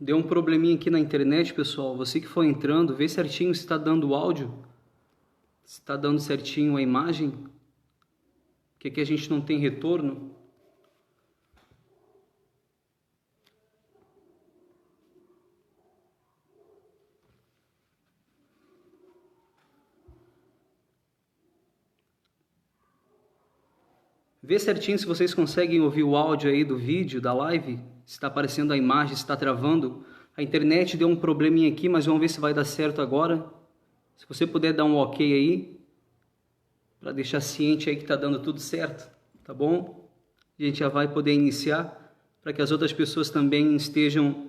Deu um probleminha aqui na internet, pessoal. Você que for entrando, vê certinho se está dando o áudio, se está dando certinho a imagem, porque aqui a gente não tem retorno. Vê certinho se vocês conseguem ouvir o áudio aí do vídeo, da live, se está aparecendo a imagem, se está travando. A internet deu um probleminha aqui, mas vamos ver se vai dar certo agora. Se você puder dar um ok aí, para deixar ciente aí que está dando tudo certo, tá bom? A gente já vai poder iniciar, para que as outras pessoas também estejam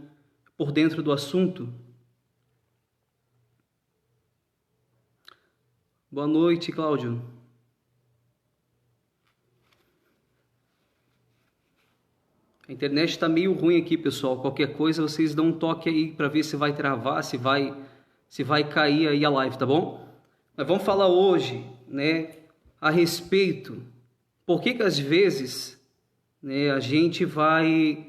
por dentro do assunto. Boa noite, Cláudio. A internet está meio ruim aqui, pessoal. Qualquer coisa, vocês dão um toque aí para ver se vai travar, se vai cair aí a live, tá bom? Mas vamos falar hoje, né, a respeito por que às vezes, né, a gente vai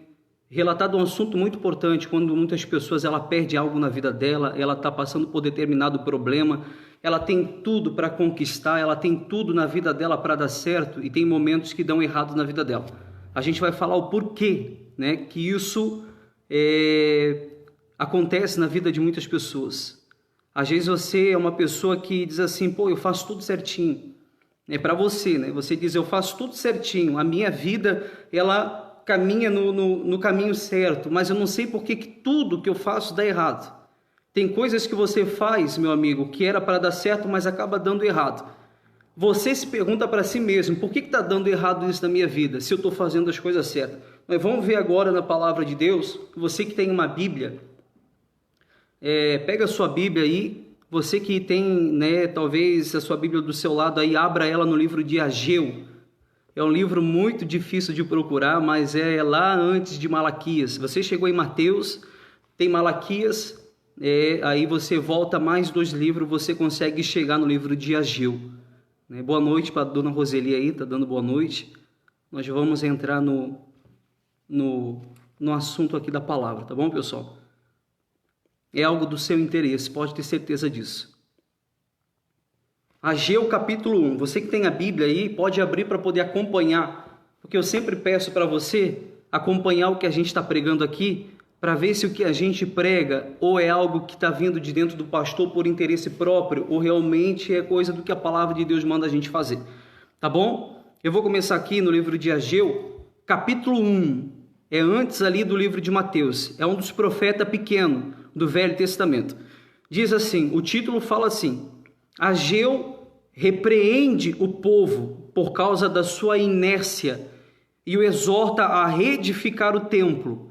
relatar de um assunto muito importante quando muitas pessoas ela perde algo na vida dela, ela está passando por determinado problema, ela tem tudo para conquistar, ela tem tudo na vida dela para dar certo e tem momentos que dão errado na vida dela. A gente vai falar o porquê, né, que isso acontece na vida de muitas pessoas. Às vezes você é uma pessoa que diz assim, pô, eu faço tudo certinho. É para você, né? Você diz, eu faço tudo certinho, a minha vida, ela caminha no caminho certo, mas eu não sei por que tudo que eu faço dá errado. Tem coisas que você faz, meu amigo, que era para dar certo, mas acaba dando errado. Você se pergunta para si mesmo, por que está dando errado isso na minha vida, se eu estou fazendo as coisas certas? Mas vamos ver agora na palavra de Deus, você que tem uma Bíblia, pega a sua Bíblia aí, você que tem, né, talvez a sua Bíblia do seu lado aí, abra ela no livro de Ageu. É um livro muito difícil de procurar, mas é lá antes de Malaquias. Você chegou em Mateus, tem Malaquias, aí você volta mais 2 livros, você consegue chegar no livro de Ageu. Boa noite para a dona Roseli aí, tá dando boa noite. Nós vamos entrar no assunto aqui da palavra, tá bom, pessoal? É algo do seu interesse, pode ter certeza disso. Ageu capítulo 1, você que tem a Bíblia aí, pode abrir para poder acompanhar, porque eu sempre peço para você acompanhar o que a gente está pregando aqui, para ver se o que a gente prega ou é algo que está vindo de dentro do pastor por interesse próprio, ou realmente é coisa do que a palavra de Deus manda a gente fazer. Tá bom? Eu vou começar aqui no livro de Ageu, capítulo 1. É antes ali do livro de Mateus. É um dos profetas pequenos do Velho Testamento. Diz assim, o título fala assim, Ageu repreende o povo por causa da sua inércia e o exorta a reedificar o templo.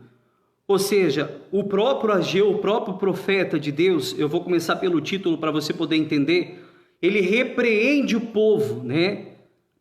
Ou seja, o próprio Ageu, o próprio profeta de Deus, eu vou começar pelo título para você poder entender, ele repreende o povo, né,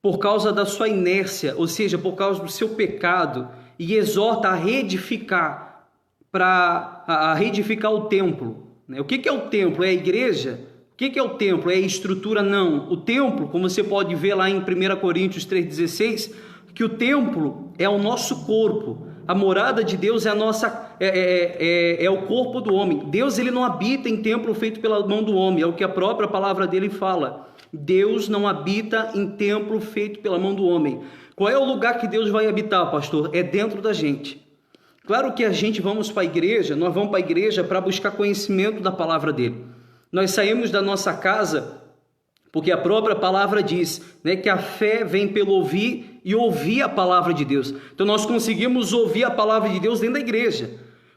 por causa da sua inércia, ou seja, por causa do seu pecado, e exorta a reedificar, a reedificar o templo. O que é o templo? É a igreja? O que é o templo? É a estrutura? Não. O templo, como você pode ver lá em 1 Coríntios 3,16, que o templo é o nosso corpo. A morada de Deus é a nossa, é o corpo do homem. Deus ele não habita em templo feito pela mão do homem, é o que a própria palavra dele fala. Deus não habita em templo feito pela mão do homem. Qual é o lugar que Deus vai habitar, pastor? É dentro da gente. Claro que a gente vamos para a igreja, nós vamos para a igreja para buscar conhecimento da palavra dele. Nós saímos da nossa casa porque a própria palavra diz, né, que a fé vem pelo ouvir e ouvir a palavra de Deus. Então nós conseguimos ouvir a palavra de Deus dentro da igreja,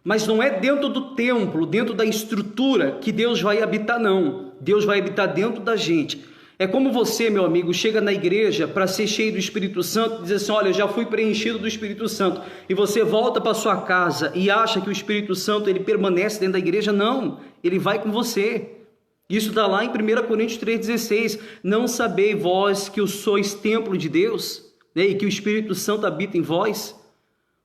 mas não é dentro do templo, dentro da estrutura que Deus vai habitar, não. Deus vai habitar dentro da gente. É como você, meu amigo, chega na igreja para ser cheio do Espírito Santo e diz assim, olha, eu já fui preenchido do Espírito Santo, e você volta para sua casa e acha que o Espírito Santo ele permanece dentro da igreja. Não, ele vai com você. Isso está lá em 1 Coríntios 3,16. Não sabei vós que sois templo de Deus, né, e que o Espírito Santo habita em vós?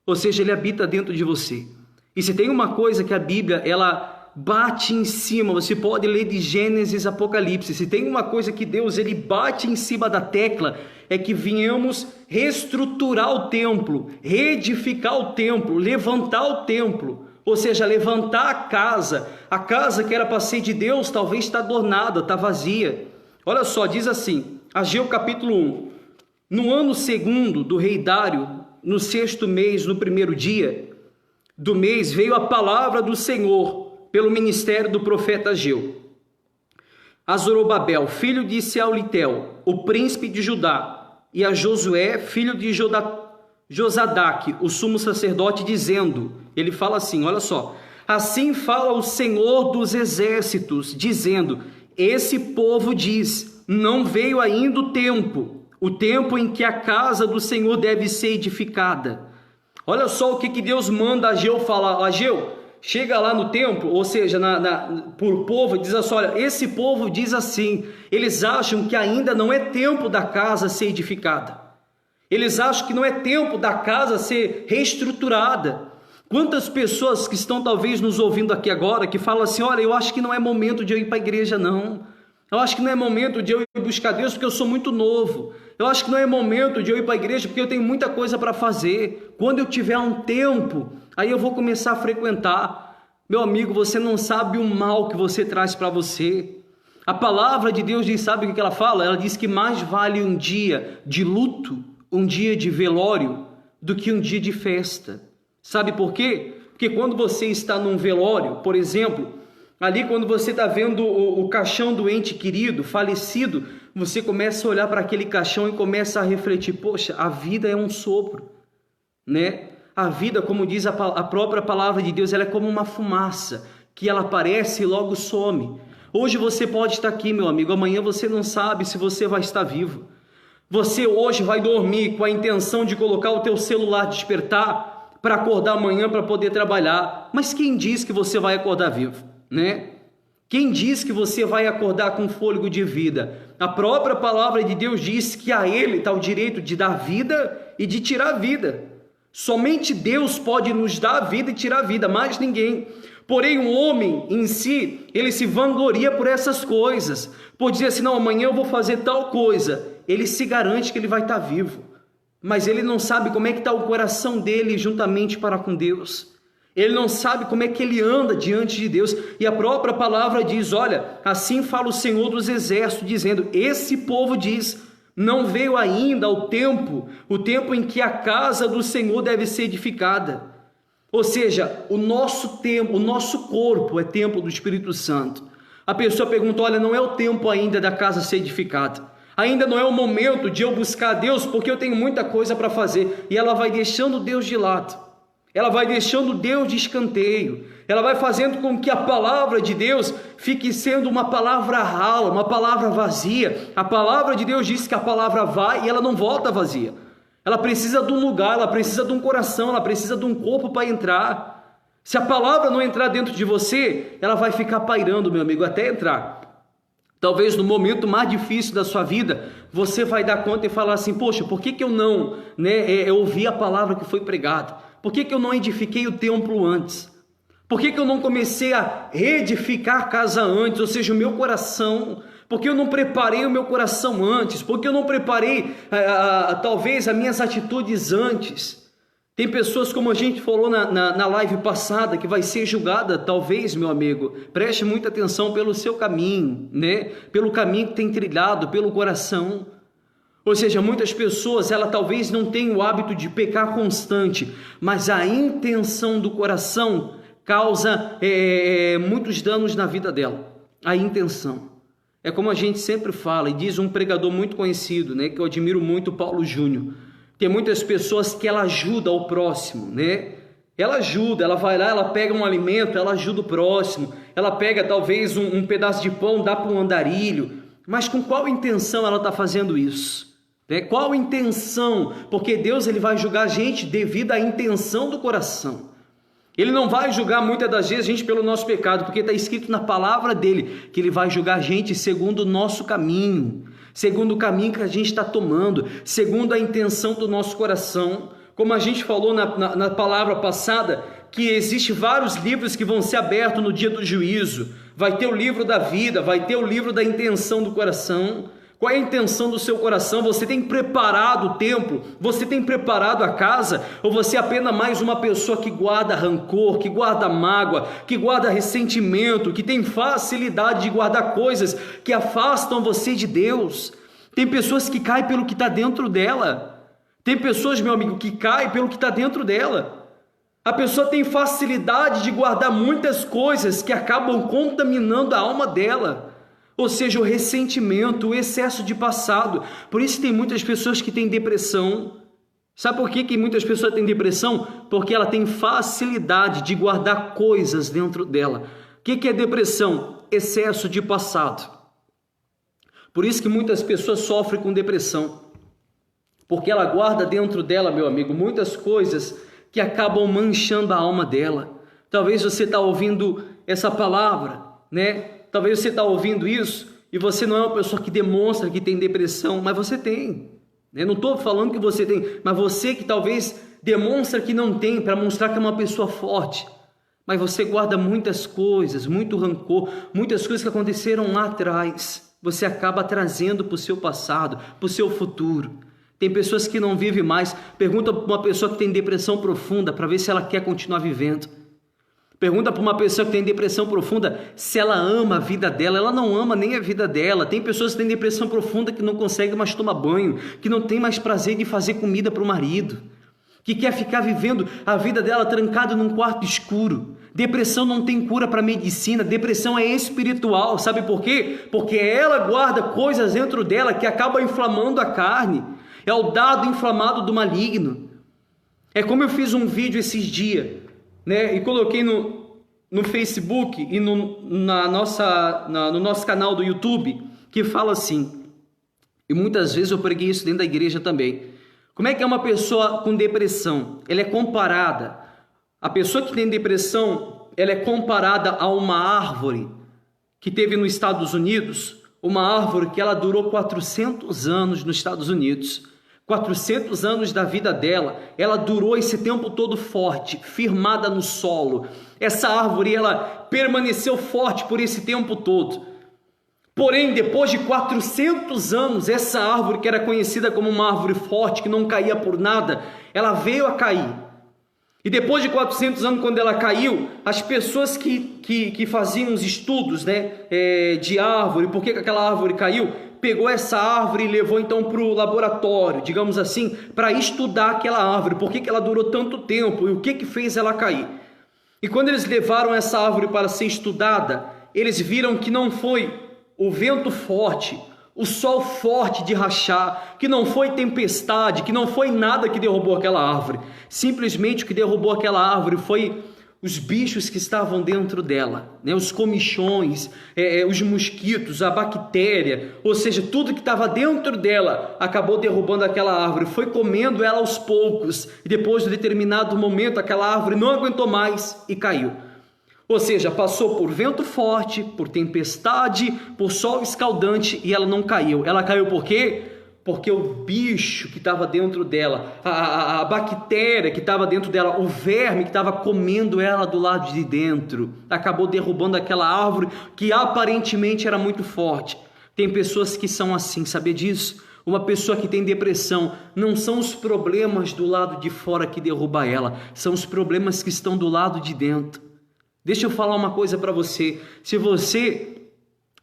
Ou seja, ele habita dentro de você. E se tem uma coisa que a Bíblia, ela bate em cima, você pode ler de Gênesis, Apocalipse, se tem uma coisa que Deus, ele bate em cima da tecla, é que venhamos reestruturar o templo, reedificar o templo, levantar o templo. Ou seja, levantar a casa que era para ser de Deus, talvez está adornada, está vazia. Olha só, diz assim, Ageu capítulo 1, no ano segundo do rei Dário, no 6º mês, no 1º dia do mês, veio a palavra do Senhor pelo ministério do profeta Ageu a Zorobabel, filho de Sealitel, o príncipe de Judá, e a Josué, filho de Josadaque, o sumo sacerdote, dizendo, ele fala assim, olha só, assim fala o Senhor dos exércitos, dizendo, esse povo diz, não veio ainda o tempo em que a casa do Senhor deve ser edificada. Olha só o que Deus manda Ageu falar. Ageu, chega lá no templo, ou seja, por povo, diz assim, olha, esse povo diz assim, eles acham que ainda não é tempo da casa ser edificada. Eles acham que não é tempo da casa ser reestruturada. Quantas pessoas que estão talvez nos ouvindo aqui agora, que falam assim, olha, eu acho que não é momento de eu ir para a igreja não. Eu acho que não é momento de eu ir buscar Deus porque eu sou muito novo. Eu acho que não é momento de eu ir para a igreja porque eu tenho muita coisa para fazer. Quando eu tiver um tempo, aí eu vou começar a frequentar. Meu amigo, você não sabe o mal que você traz para você. A palavra de Deus diz, sabe o que ela fala? Ela diz que mais vale um dia de luto, um dia de velório, do que um dia de festa. Sabe por quê? Porque quando você está num velório, por exemplo, ali quando você está vendo o caixão do ente querido, falecido, você começa a olhar para aquele caixão e começa a refletir, poxa, a vida é um sopro, né? A vida, como diz a própria palavra de Deus, ela é como uma fumaça, que ela aparece e logo some. Hoje você pode estar aqui, meu amigo, amanhã você não sabe se você vai estar vivo. Você hoje vai dormir com a intenção de colocar o teu celular despertar para acordar amanhã para poder trabalhar, mas quem diz que você vai acordar vivo, né? Quem diz que você vai acordar com fôlego de vida? A própria palavra de Deus diz que a Ele está o direito de dar vida e de tirar a vida. Somente Deus pode nos dar a vida e tirar a vida, mais ninguém. Porém, o homem em si, ele se vangloria por essas coisas. Por dizer assim, não, amanhã eu vou fazer tal coisa. Ele se garante que ele vai estar vivo. Mas ele não sabe como é que está o coração dele juntamente para com Deus. Ele não sabe como é que ele anda diante de Deus. E a própria palavra diz, olha, assim fala o Senhor dos exércitos, dizendo, esse povo diz, não veio ainda o tempo em que a casa do Senhor deve ser edificada. Ou seja, o nosso tempo, o nosso corpo é templo do Espírito Santo. A pessoa pergunta, olha, não é o tempo ainda da casa ser edificada. Ainda não é o momento de eu buscar Deus porque eu tenho muita coisa para fazer. E ela vai deixando Deus de lado. Ela vai deixando Deus de escanteio. Ela vai fazendo com que a palavra de Deus fique sendo uma palavra rala, uma palavra vazia. A palavra de Deus diz que a palavra vai e ela não volta vazia. Ela precisa de um lugar, ela precisa de um coração, ela precisa de um corpo para entrar. Se a palavra não entrar dentro de você, ela vai ficar pairando, meu amigo, até entrar. Talvez no momento mais difícil da sua vida, você vai dar conta e falar assim, poxa, por que eu não eu ouvi a palavra que foi pregada? Por que eu não edifiquei o templo antes? Por que eu não comecei a reedificar a casa antes? Ou seja, o meu coração. Por que eu não preparei o meu coração antes? Por que eu não preparei talvez as minhas atitudes antes? Tem pessoas, como a gente falou na live passada, que vai ser julgada, talvez, meu amigo, preste muita atenção pelo seu caminho, né? Pelo caminho que tem trilhado, pelo coração. Ou seja, muitas pessoas, ela talvez não tenham o hábito de pecar constante, mas a intenção do coração causa muitos danos na vida dela. A intenção. É como a gente sempre fala, e diz um pregador muito conhecido, né, que eu admiro muito, Paulo Júnior. Tem muitas pessoas que ela ajuda o próximo, né? Ela ajuda, ela vai lá, ela pega um alimento, ela ajuda o próximo. Ela pega talvez um pedaço de pão, dá para um andarilho. Mas com qual intenção ela está fazendo isso? Qual intenção? Porque Deus ele vai julgar a gente devido à intenção do coração. Ele não vai julgar muitas das vezes a gente pelo nosso pecado, porque está escrito na palavra dele que ele vai julgar a gente segundo o nosso caminho, segundo o caminho que a gente está tomando, segundo a intenção do nosso coração. Como a gente falou na palavra passada, que existe vários livros que vão ser abertos no dia do juízo. Vai ter o livro da vida, vai ter o livro da intenção do coração. Qual é a intenção do seu coração? Você tem preparado o templo? Você tem preparado a casa? Ou você é apenas mais uma pessoa que guarda rancor, que guarda mágoa, que guarda ressentimento, que tem facilidade de guardar coisas que afastam você de Deus? Tem pessoas que caem pelo que está dentro dela. Tem pessoas, meu amigo, que caem pelo que está dentro dela. A pessoa tem facilidade de guardar muitas coisas que acabam contaminando a alma dela. Ou seja, o ressentimento, o excesso de passado. Por isso tem muitas pessoas que têm depressão. Sabe por que muitas pessoas têm depressão? Porque ela tem facilidade de guardar coisas dentro dela. O que é depressão? Excesso de passado. Por isso que muitas pessoas sofrem com depressão. Porque ela guarda dentro dela, meu amigo, muitas coisas que acabam manchando a alma dela. Talvez você está ouvindo essa palavra, né? Talvez você está ouvindo isso e você não é uma pessoa que demonstra que tem depressão, mas você tem. Eu não estou falando que você tem, mas você que talvez demonstra que não tem, para mostrar que é uma pessoa forte. Mas você guarda muitas coisas, muito rancor, muitas coisas que aconteceram lá atrás. Você acaba trazendo para o seu passado, para o seu futuro. Tem pessoas que não vivem mais. Pergunta para uma pessoa que tem depressão profunda para ver se ela quer continuar vivendo. Pergunta para uma pessoa que tem depressão profunda se ela ama a vida dela. Ela não ama nem a vida dela. Tem pessoas que têm depressão profunda que não conseguem mais tomar banho, que não tem mais prazer de fazer comida para o marido, que quer ficar vivendo a vida dela trancada num quarto escuro. Depressão não tem cura para medicina, depressão é espiritual. Sabe por quê? Porque ela guarda coisas dentro dela que acabam inflamando a carne. É o dado inflamado do maligno. É como eu fiz um vídeo esses dias, né? E coloquei no Facebook e no nosso canal do YouTube, que fala assim, e muitas vezes eu preguei isso dentro da igreja também. Como é que é uma pessoa com depressão? Ela é comparada, a pessoa que tem depressão, ela é comparada a uma árvore que teve nos Estados Unidos, uma árvore que ela durou 400 anos nos Estados Unidos. 400 anos da vida dela, ela durou esse tempo todo forte, firmada no solo. Essa árvore, ela permaneceu forte por esse tempo todo. Porém, depois de 400 anos, essa árvore que era conhecida como uma árvore forte, que não caía por nada, ela veio a cair. E depois de 400 anos, quando ela caiu, as pessoas que faziam os estudos, né, de árvore, por que aquela árvore caiu, pegou essa árvore e levou então para o laboratório, digamos assim, para estudar aquela árvore, por que ela durou tanto tempo e o que fez ela cair. E quando eles levaram essa árvore para ser estudada, eles viram que não foi o vento forte, o sol forte de rachar, que não foi tempestade, que não foi nada que derrubou aquela árvore. Simplesmente o que derrubou aquela árvore foi os bichos que estavam dentro dela, né? Os comichões, os mosquitos, a bactéria, ou seja, tudo que estava dentro dela acabou derrubando aquela árvore, foi comendo ela aos poucos, e depois de determinado momento aquela árvore não aguentou mais e caiu. Ou seja, passou por vento forte, por tempestade, por sol escaldante e ela não caiu. Ela caiu por quê? Porque o bicho que estava dentro dela, a bactéria que estava dentro dela, o verme que estava comendo ela do lado de dentro, acabou derrubando aquela árvore que aparentemente era muito forte. Tem pessoas que são assim, sabia disso? Uma pessoa que tem depressão, não são os problemas do lado de fora que derruba ela, são os problemas que estão do lado de dentro. Deixa eu falar uma coisa para você, se você,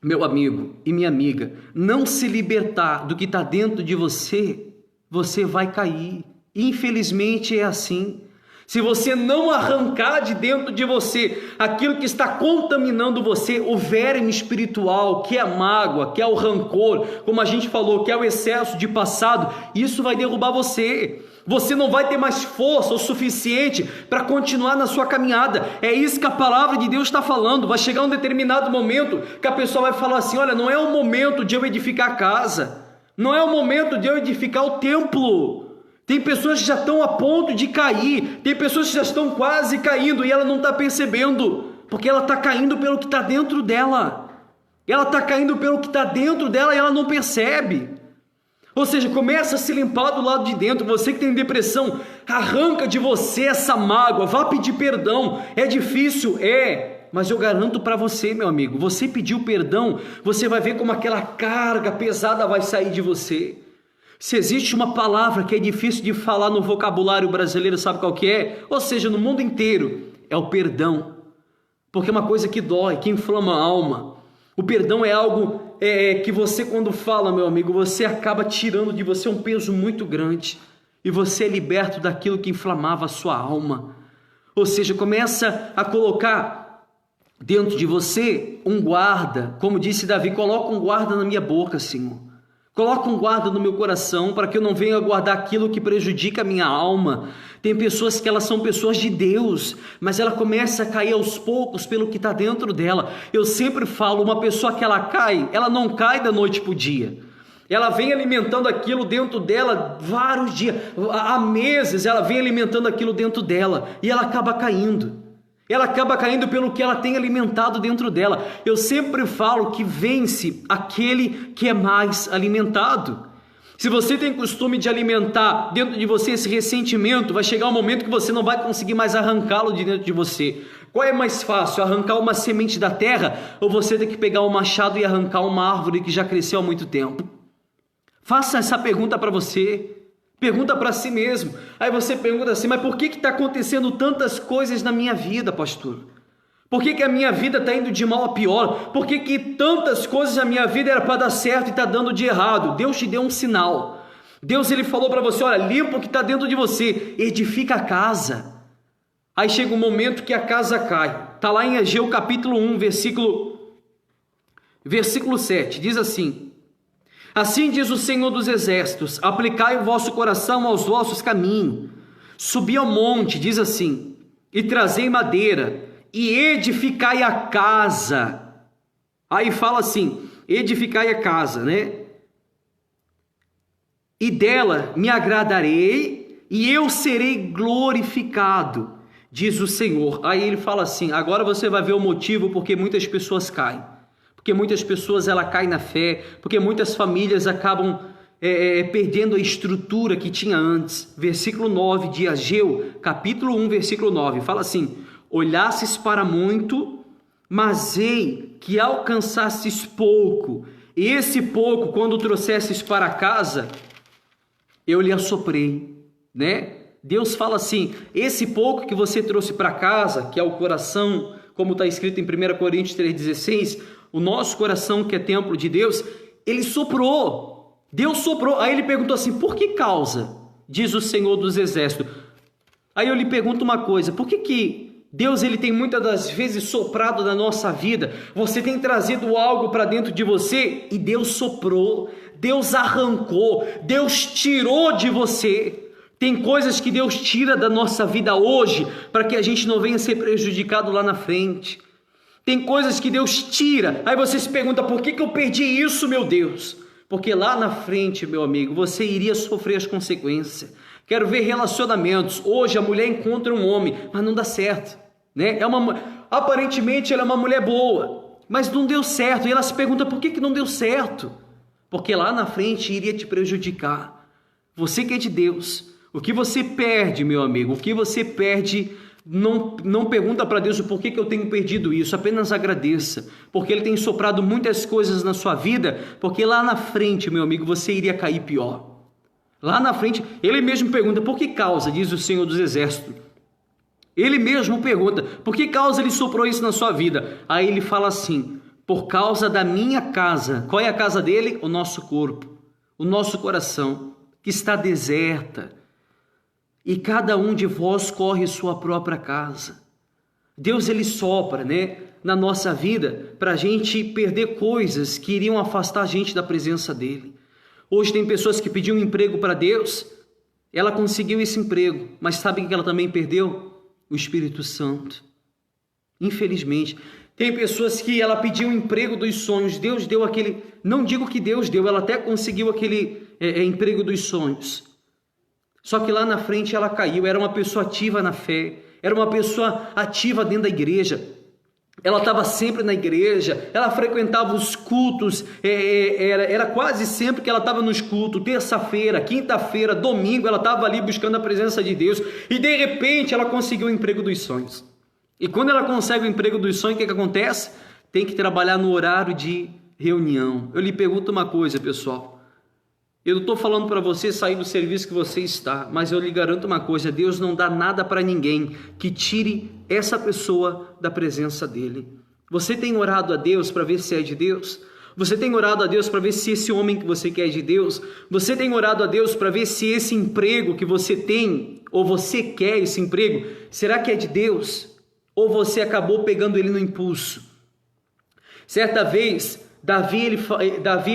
meu amigo e minha amiga, não se libertar do que está dentro de você, você vai cair. Infelizmente é assim. Se você não arrancar de dentro de você aquilo que está contaminando você, o verme espiritual, que é a mágoa, que é o rancor, como a gente falou, que é o excesso de passado, isso vai derrubar você. Você não vai ter mais força o suficiente para continuar na sua caminhada. É isso que a palavra de Deus está falando. Vai chegar um determinado momento que a pessoa vai falar assim, olha, não é o momento de eu edificar a casa, não é o momento de eu edificar o templo. Tem pessoas que já estão a ponto de cair, tem pessoas que já estão quase caindo e ela não está percebendo, porque ela está caindo pelo que está dentro dela. Ela está caindo pelo que está dentro dela e ela não percebe. Ou seja, começa a se limpar do lado de dentro. Você que tem depressão, arranca de você essa mágoa, vá pedir perdão. É difícil? mas eu garanto para você, meu amigo, você pediu perdão, você vai ver como aquela carga pesada vai sair de você. Se existe uma palavra que é difícil de falar no vocabulário brasileiro, sabe qual que é? Ou seja, no mundo inteiro, é o perdão. Porque é uma coisa que dói, que inflama a alma. O perdão é algo que você, quando fala, meu amigo, você acaba tirando de você um peso muito grande. E você é liberto daquilo que inflamava a sua alma. Ou seja, começa a colocar dentro de você um guarda. Como disse Davi, coloca um guarda na minha boca, Senhor. Coloca um guarda no meu coração para que eu não venha guardar aquilo que prejudica a minha alma. Tem pessoas que elas são pessoas de Deus, mas ela começa a cair aos poucos pelo que está dentro dela. Eu sempre falo, uma pessoa que ela cai, ela não cai da noite para o dia. Ela vem alimentando aquilo dentro dela vários dias, há meses ela vem alimentando aquilo dentro dela e ela acaba caindo. Ela acaba caindo pelo que ela tem alimentado dentro dela. Eu sempre falo que vence aquele que é mais alimentado. Se você tem costume de alimentar dentro de você esse ressentimento, vai chegar um momento que você não vai conseguir mais arrancá-lo de dentro de você. Qual é mais fácil, arrancar uma semente da terra ou você ter que pegar um machado e arrancar uma árvore que já cresceu há muito tempo? Faça essa pergunta para você, pergunta para si mesmo. Aí você pergunta assim, mas por que está acontecendo tantas coisas na minha vida, pastor? Por que a minha vida está indo de mal a pior? Por que tantas coisas na minha vida era para dar certo e está dando de errado? Deus te deu um sinal. Deus ele falou para você, olha, limpa o que está dentro de você, edifica a casa. Aí chega um momento que a casa cai. Está lá em Ageu capítulo 1, versículo 7, diz assim: assim diz o Senhor dos Exércitos, aplicai o vosso coração aos vossos caminhos, subi ao monte, diz assim, e trazei madeira, e edificai a casa. Aí fala assim, edificai a casa, né? E dela me agradarei, e eu serei glorificado, diz o Senhor. Aí ele fala assim, agora você vai ver o motivo porque muitas pessoas caem. Porque muitas pessoas ela caem na fé, porque muitas famílias acabam perdendo a estrutura que tinha antes. Versículo 9 de Ageu, capítulo 1, versículo 9, fala assim, olhasses para muito, mas ei que alcançasses pouco, e esse pouco, quando trouxesses para casa, eu lhe assoprei, né? Deus fala assim, esse pouco que você trouxe para casa, que é o coração, como está escrito em 1 Coríntios 3,16, o nosso coração que é templo de Deus, ele soprou, Deus soprou. Aí ele perguntou assim, por que causa? Diz o Senhor dos Exércitos. Aí eu lhe pergunto uma coisa, por que Deus ele tem muitas das vezes soprado na nossa vida? Você tem trazido algo para dentro de você e Deus soprou, Deus arrancou, Deus tirou de você. Tem coisas que Deus tira da nossa vida hoje para que a gente não venha ser prejudicado lá na frente. Tem coisas que Deus tira, aí você se pergunta, por que eu perdi isso, meu Deus? Porque lá na frente, meu amigo, você iria sofrer as consequências. Quero ver relacionamentos, hoje a mulher encontra um homem, mas não dá certo, né? Aparentemente ela é uma mulher boa, mas não deu certo, e ela se pergunta, por que não deu certo? Porque lá na frente iria te prejudicar. Você que é de Deus, o que você perde, meu amigo, o que você perde, não pergunta para Deus o porquê que eu tenho perdido isso, apenas agradeça, porque Ele tem soprado muitas coisas na sua vida, porque lá na frente, meu amigo, você iria cair pior. Lá na frente, Ele mesmo pergunta, por que causa, diz o Senhor dos Exércitos. Ele mesmo pergunta, por que causa Ele soprou isso na sua vida? Aí Ele fala assim, por causa da minha casa. Qual é a casa dele? O nosso corpo, o nosso coração, que está deserta. E cada um de vós corre sua própria casa. Deus ele sopra, né, na nossa vida para a gente perder coisas que iriam afastar a gente da presença dele. Hoje tem pessoas que pediam um emprego para Deus, ela conseguiu esse emprego, mas sabe o que ela também perdeu? O Espírito Santo. Infelizmente, tem pessoas que ela pediu um emprego dos sonhos, Deus deu aquele, não digo que Deus deu, ela até conseguiu aquele emprego dos sonhos. Só que lá na frente ela caiu, era uma pessoa ativa na fé, era uma pessoa ativa dentro da igreja, ela estava sempre na igreja, ela frequentava os cultos, era quase sempre que ela estava nos cultos, terça-feira, quinta-feira, domingo, ela estava ali buscando a presença de Deus, e de repente ela conseguiu o emprego dos sonhos. E quando ela consegue o emprego dos sonhos, o que acontece? Tem que trabalhar no horário de reunião. Eu lhe pergunto uma coisa, pessoal. Eu não estou falando para você sair do serviço que você está, mas eu lhe garanto uma coisa: Deus não dá nada para ninguém que tire essa pessoa da presença dele. Você tem orado a Deus para ver se é de Deus? Você tem orado a Deus para ver se esse homem que você quer é de Deus? Você tem orado a Deus para ver se esse emprego que você tem, ou você quer esse emprego, será que é de Deus? Ou você acabou pegando ele no impulso? Certa vez, Davi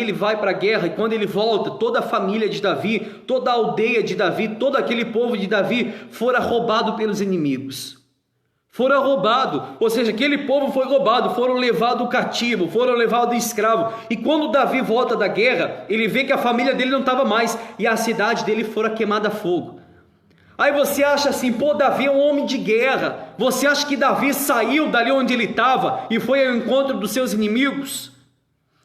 ele vai para a guerra, e quando ele volta, toda a família de Davi, toda a aldeia de Davi, todo aquele povo de Davi fora roubado pelos inimigos. Foram roubados, ou seja, aquele povo foi roubado, foram levados cativo, foram levados escravo. E quando Davi volta da guerra, ele vê que a família dele não estava mais e a cidade dele fora queimada a fogo. Aí você acha assim, pô, Davi é um homem de guerra. Você acha que Davi saiu dali onde ele estava e foi ao encontro dos seus inimigos?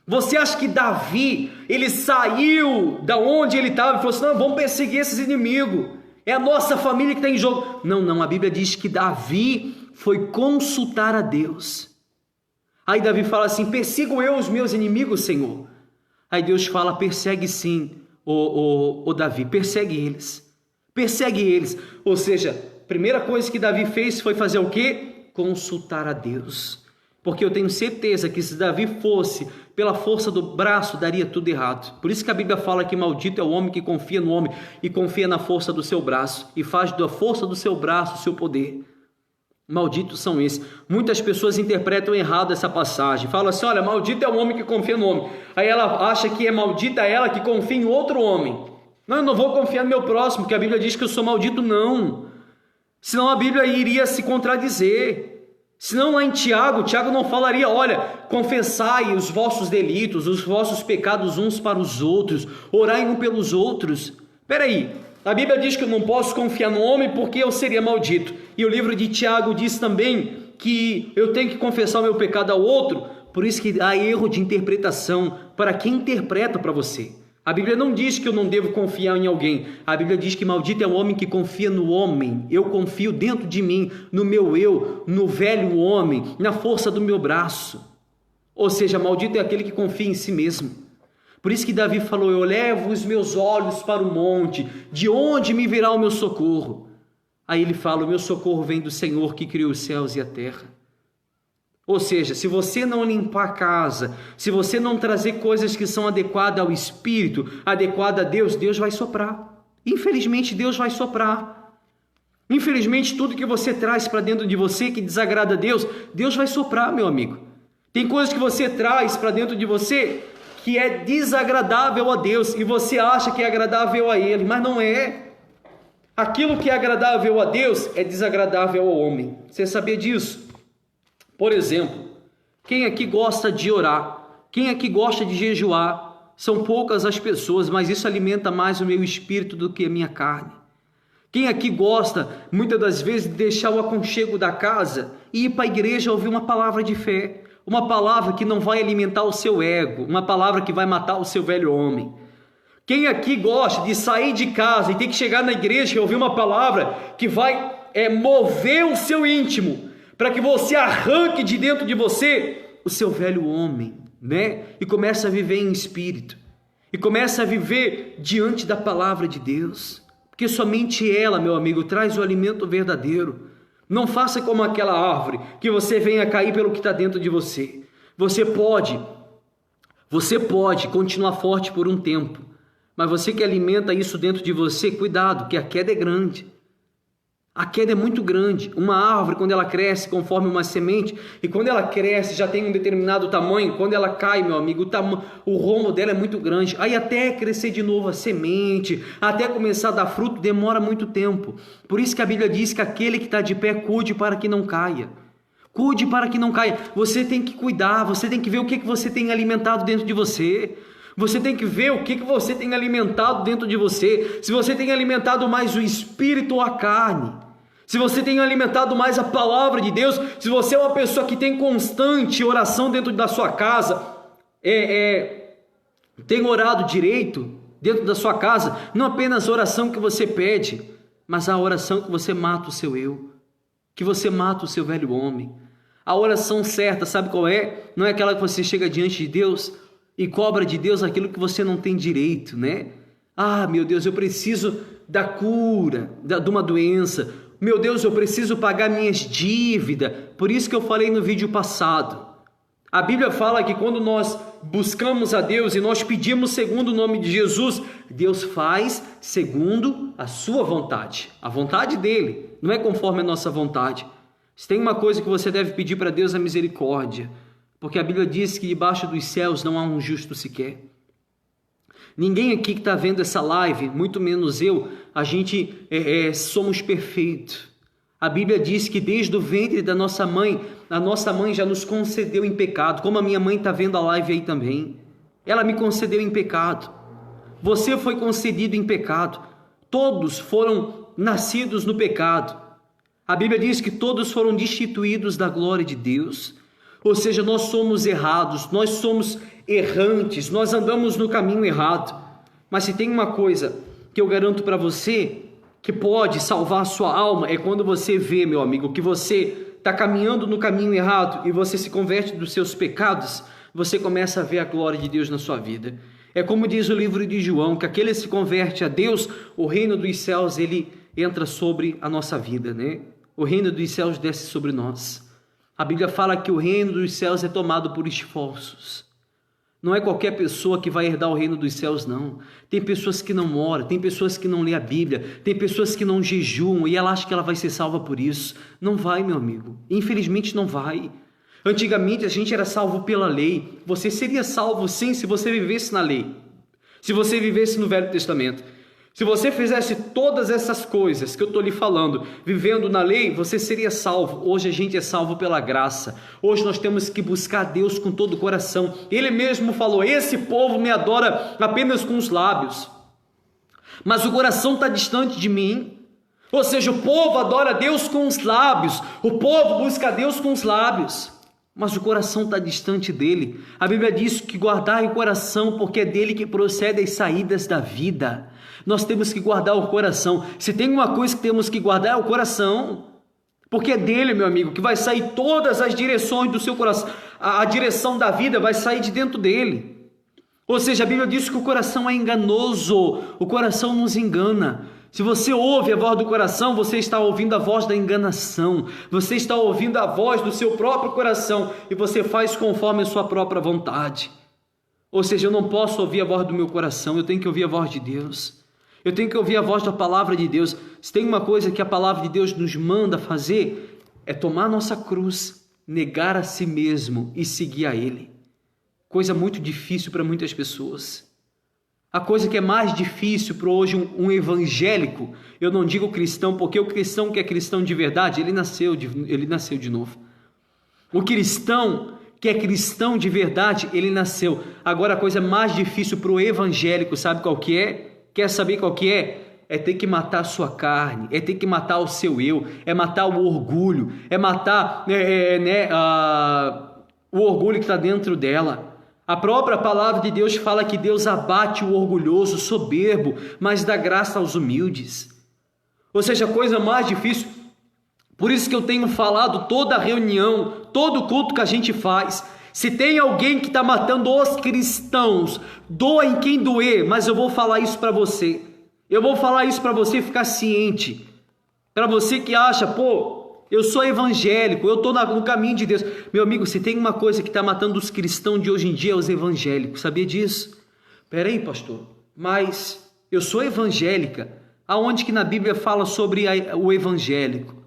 Você acha que Davi, ele saiu da onde ele estava e falou assim, não, vamos perseguir esses inimigos, é a nossa família que está em jogo? Não, a Bíblia diz que Davi foi consultar a Deus. Aí Davi fala assim, persigo eu os meus inimigos, Senhor? Aí Deus fala, persegue sim, Davi, persegue eles. Ou seja, a primeira coisa que Davi fez foi fazer o quê? Consultar a Deus. Porque eu tenho certeza que se Davi fosse pela força do braço, daria tudo errado. Por isso que a Bíblia fala que maldito é o homem que confia no homem e confia na força do seu braço e faz da força do seu braço o seu poder. Malditos são esses. Muitas pessoas interpretam errado essa passagem. Falam assim, olha, maldito é o homem que confia no homem. Aí ela acha que é maldita ela que confia em outro homem. Não, eu não vou confiar no meu próximo, porque a Bíblia diz que eu sou maldito. Não. Senão a Bíblia iria se contradizer. Senão lá em Tiago não falaria, olha, confessai os vossos delitos, os vossos pecados uns para os outros, orai um pelos outros. Peraí, a Bíblia diz que eu não posso confiar no homem porque eu seria maldito. E o livro de Tiago diz também que eu tenho que confessar o meu pecado ao outro, por isso que há erro de interpretação para quem interpreta para você. A Bíblia não diz que eu não devo confiar em alguém. A Bíblia diz que maldito é o homem que confia no homem. Eu confio dentro de mim, no meu eu, no velho homem, na força do meu braço. Ou seja, maldito é aquele que confia em si mesmo. Por isso que Davi falou, eu levo os meus olhos para o monte, de onde me virá o meu socorro? Aí ele fala, o meu socorro vem do Senhor que criou os céus e a terra. Ou seja, se você não limpar a casa, se você não trazer coisas que são adequadas ao Espírito, adequadas a Deus, Deus vai soprar. Infelizmente, Deus vai soprar. Infelizmente, tudo que você traz para dentro de você que desagrada a Deus, Deus vai soprar, meu amigo. Tem coisas que você traz para dentro de você que é desagradável a Deus e você acha que é agradável a Ele, mas não é. Aquilo que é agradável a Deus é desagradável ao homem. Você sabia disso? Por exemplo, quem aqui gosta de orar? Quem aqui gosta de jejuar? São poucas as pessoas, mas isso alimenta mais o meu espírito do que a minha carne. Quem aqui gosta, muitas das vezes, de deixar o aconchego da casa e ir para a igreja ouvir uma palavra de fé? Uma palavra que não vai alimentar o seu ego, uma palavra que vai matar o seu velho homem. Quem aqui gosta de sair de casa e ter que chegar na igreja e ouvir uma palavra que vai mover o seu íntimo, para que você arranque de dentro de você o seu velho homem, né? E comece a viver em espírito, e comece a viver diante da palavra de Deus, porque somente ela, meu amigo, traz o alimento verdadeiro. Não faça como aquela árvore, que você venha cair pelo que está dentro de você. Você pode continuar forte por um tempo, mas você que alimenta isso dentro de você, cuidado, que a queda é grande. A queda é muito grande. Uma árvore, quando ela cresce conforme uma semente, e quando ela cresce já tem um determinado tamanho, quando ela cai, meu amigo, o rombo dela é muito grande. Aí até crescer de novo a semente, até começar a dar fruto, demora muito tempo. Por isso que a Bíblia diz que aquele que está de pé, cuide para que não caia. Cuide para que não caia. Você tem que cuidar, você tem que ver o que você tem alimentado dentro de você. Você tem que ver o que você tem alimentado dentro de você. Se você tem alimentado mais o espírito ou a carne. Se você tem alimentado mais a palavra de Deus. Se você é uma pessoa que tem constante oração dentro da sua casa. Tem orado direito dentro da sua casa. Não apenas a oração que você pede, mas a oração que você mata o seu eu. que você mata o seu velho homem. A oração certa, sabe qual é? Não é aquela que você chega diante de Deus e cobra de Deus aquilo que você não tem direito, né? Ah, meu Deus, eu preciso da cura de uma doença. Meu Deus, eu preciso pagar minhas dívidas. Por isso que eu falei no vídeo passado. A Bíblia fala que quando nós buscamos a Deus e nós pedimos segundo o nome de Jesus, Deus faz segundo a sua vontade, a vontade dele, não é conforme a nossa vontade. Se tem uma coisa que você deve pedir para Deus é misericórdia, porque a Bíblia diz que debaixo dos céus não há um justo sequer. Ninguém aqui que está vendo essa live, muito menos eu, a gente somos perfeitos. A Bíblia diz que desde o ventre da nossa mãe, a nossa mãe já nos concedeu em pecado, como a minha mãe está vendo a live aí também. Ela me concedeu em pecado. Você foi concedido em pecado. Todos foram nascidos no pecado. A Bíblia diz que todos foram destituídos da glória de Deus. Ou seja, nós somos errados, nós somos errantes, nós andamos no caminho errado. Mas se tem uma coisa que eu garanto para você, que pode salvar a sua alma, é quando você vê, meu amigo, que você está caminhando no caminho errado e você se converte dos seus pecados, você começa a ver a glória de Deus na sua vida. É como diz o livro de João, que aquele que se converte a Deus, o reino dos céus, ele entra sobre a nossa vida, né? O reino dos céus desce sobre nós. A Bíblia fala que o reino dos céus é tomado por esforços. Não é qualquer pessoa que vai herdar o reino dos céus, não. Tem pessoas que não oram, tem pessoas que não lêem a Bíblia, tem pessoas que não jejuam e ela acha que ela vai ser salva por isso. Não vai, meu amigo. Infelizmente não vai. Antigamente a gente era salvo pela lei. Você seria salvo sim se você vivesse na lei. Se você vivesse no Velho Testamento. Se você fizesse todas essas coisas que eu estou lhe falando, vivendo na lei, você seria salvo. Hoje a gente é salvo pela graça. Hoje nós temos que buscar Deus com todo o coração. Ele mesmo falou, esse povo me adora apenas com os lábios, mas o coração está distante de mim. Ou seja, o povo adora Deus com os lábios, o povo busca Deus com os lábios, mas o coração está distante dele. A Bíblia diz que guardai o coração, porque é dele que procedem as saídas da vida. Nós temos que guardar o coração. Se tem uma coisa que temos que guardar é o coração, porque é dele, meu amigo, que vai sair todas as direções do seu coração. A direção da vida vai sair de dentro dele. Ou seja, a Bíblia diz que o coração é enganoso, o coração nos engana. Se você ouve a voz do coração, você está ouvindo a voz da enganação, você está ouvindo a voz do seu próprio coração e você faz conforme a sua própria vontade. Ou seja, eu não posso ouvir a voz do meu coração, eu tenho que ouvir a voz de Deus. Eu tenho que ouvir a voz da palavra de Deus. Se tem uma coisa que a palavra de Deus nos manda fazer, é tomar a nossa cruz, negar a si mesmo e seguir a Ele. Coisa muito difícil para muitas pessoas. A coisa que é mais difícil para hoje um evangélico, eu não digo cristão, porque o cristão que é cristão de verdade, ele nasceu de novo. O cristão que é cristão de verdade, ele nasceu. Agora a coisa mais difícil para o evangélico, sabe qual que é? Quer saber qual que é? É ter que matar a sua carne, é ter que matar o seu eu, é matar o orgulho, é matar o orgulho que está dentro dela. A própria palavra de Deus fala que Deus abate o orgulhoso, soberbo, mas dá graça aos humildes. Ou seja, a coisa mais difícil, por isso que eu tenho falado toda reunião, todo culto que a gente faz, se tem alguém que está matando os cristãos, doa em quem doer, mas eu vou falar isso para você. Eu vou falar isso para você ficar ciente. Para você que acha, eu sou evangélico, eu estou no caminho de Deus. Meu amigo, se tem uma coisa que está matando os cristãos de hoje em dia, é os evangélicos. Sabia disso? Peraí, pastor, mas eu sou evangélica. Aonde que na Bíblia fala sobre o evangélico?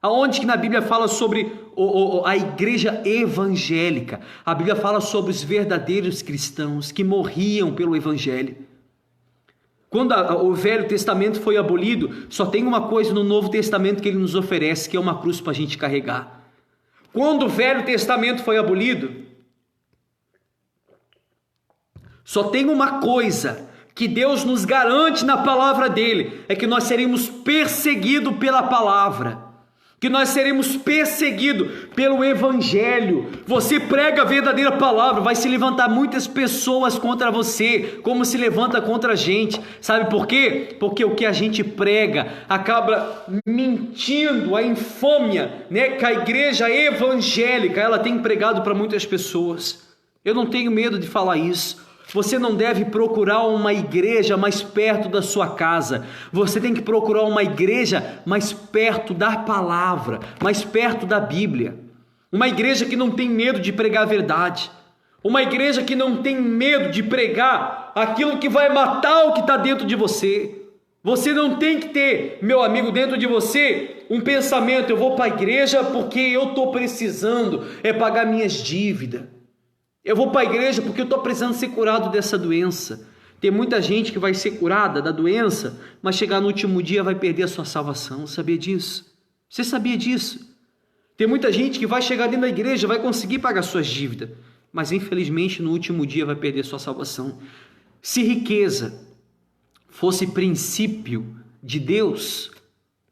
Aonde que na Bíblia fala sobre a igreja evangélica? A Bíblia fala sobre os verdadeiros cristãos que morriam pelo evangelho. Quando o Velho Testamento foi abolido, só tem uma coisa no Novo Testamento que ele nos oferece, que é uma cruz para a gente carregar. Quando o Velho Testamento foi abolido, só tem uma coisa que Deus nos garante na palavra dele, é que nós seremos perseguidos pela palavra. que nós seremos perseguidos pelo Evangelho. Você prega a verdadeira palavra, vai se levantar muitas pessoas contra você, como se levanta contra a gente. Sabe por quê? Porque o que a gente prega acaba mentindo, a infâmia, né, que a igreja evangélica, ela tem pregado para muitas pessoas. Eu não tenho medo de falar isso. Você não deve procurar uma igreja mais perto da sua casa. Você tem que procurar uma igreja mais perto da palavra, mais perto da Bíblia. Uma igreja que não tem medo de pregar a verdade. Uma igreja que não tem medo de pregar aquilo que vai matar o que está dentro de você. Você não tem que ter, meu amigo, dentro de você um pensamento: eu vou para a igreja porque eu estou precisando pagar minhas dívidas. Eu vou para a igreja porque eu estou precisando ser curado dessa doença. Tem muita gente que vai ser curada da doença, mas chegar no último dia vai perder a sua salvação. Sabia disso? Você sabia disso? Tem muita gente que vai chegar dentro da igreja, vai conseguir pagar suas dívidas, mas infelizmente no último dia vai perder a sua salvação. Se riqueza fosse princípio de Deus,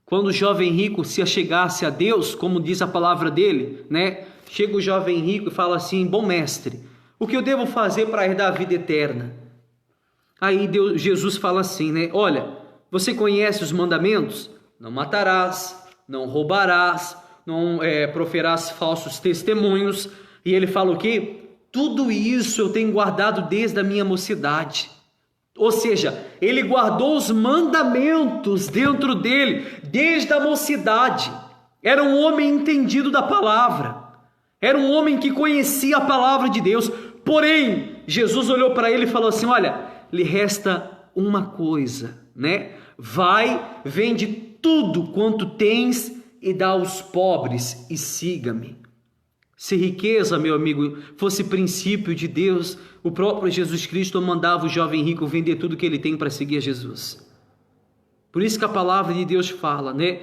quando o jovem rico se achegasse a Deus, como diz a palavra dele, né? Chega o jovem rico e fala assim: bom mestre, o que eu devo fazer para herdar a vida eterna? Aí Jesus fala assim, né? Olha, você conhece os mandamentos? Não matarás, não roubarás, não proferás falsos testemunhos. E ele fala o quê? Tudo isso eu tenho guardado desde a minha mocidade. Ou seja, ele guardou os mandamentos dentro dele desde a mocidade. Era um homem entendido da palavra. Era um homem que conhecia a palavra de Deus. Porém, Jesus olhou para ele e falou assim: olha, lhe resta uma coisa, né? Vai, vende tudo quanto tens e dá aos pobres e siga-me. Se riqueza, meu amigo, fosse princípio de Deus, o próprio Jesus Cristo mandava o jovem rico vender tudo que ele tem para seguir a Jesus. Por isso que a palavra de Deus fala, né?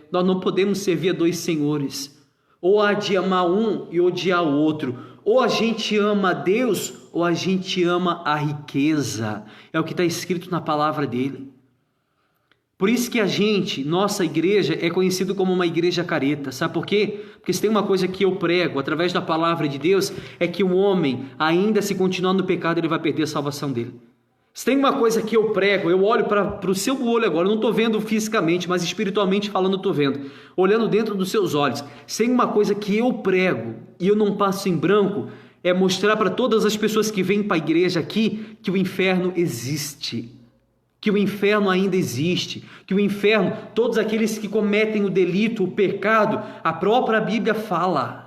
Nós não podemos servir a dois senhores. Ou há de amar um e odiar o outro. Ou a gente ama a Deus, ou a gente ama a riqueza. É o que está escrito na palavra dele. Por isso que nossa igreja é conhecida como uma igreja careta. Sabe por quê? Porque se tem uma coisa que eu prego através da palavra de Deus, é que o homem, ainda se continuar no pecado, ele vai perder a salvação dele. Se tem uma coisa que eu prego, eu olho para o seu olho agora, eu não estou vendo fisicamente, mas espiritualmente falando, estou vendo, olhando dentro dos seus olhos. Se tem uma coisa que eu prego e eu não passo em branco, é mostrar para todas as pessoas que vêm para a igreja aqui que o inferno existe, que o inferno ainda existe, que o inferno, todos aqueles que cometem o delito, o pecado, a própria Bíblia fala.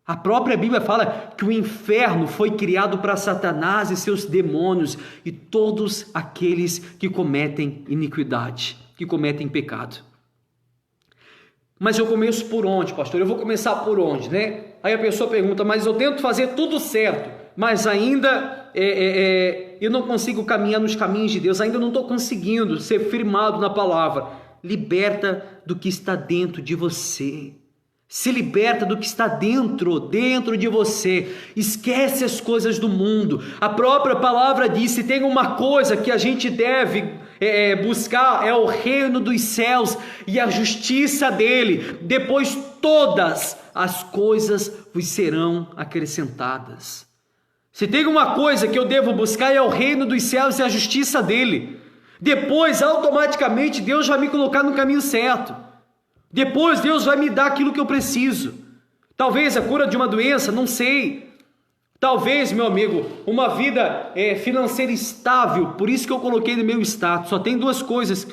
A própria Bíblia fala que o inferno foi criado para Satanás e seus demônios e todos aqueles que cometem iniquidade, que cometem pecado. Mas eu começo por onde, pastor? Eu vou começar por onde, né? Aí a pessoa pergunta: mas eu tento fazer tudo certo, mas ainda eu não consigo caminhar nos caminhos de Deus, ainda não estou conseguindo ser firmado na palavra. Liberta do que está dentro de você. Se liberta do que está dentro de você. Esquece as coisas do mundo. A própria palavra diz: se tem uma coisa que a gente deve buscar, é o reino dos céus e a justiça dele. Depois todas as coisas vos serão acrescentadas. Se tem uma coisa que eu devo buscar, é o reino dos céus e a justiça dele. Depois, automaticamente, Deus vai me colocar no caminho certo. Depois Deus vai me dar aquilo que eu preciso. Talvez a cura de uma doença, não sei. Talvez, meu amigo, uma vida financeira estável. Por isso que eu coloquei no meu status. Só tem duas coisas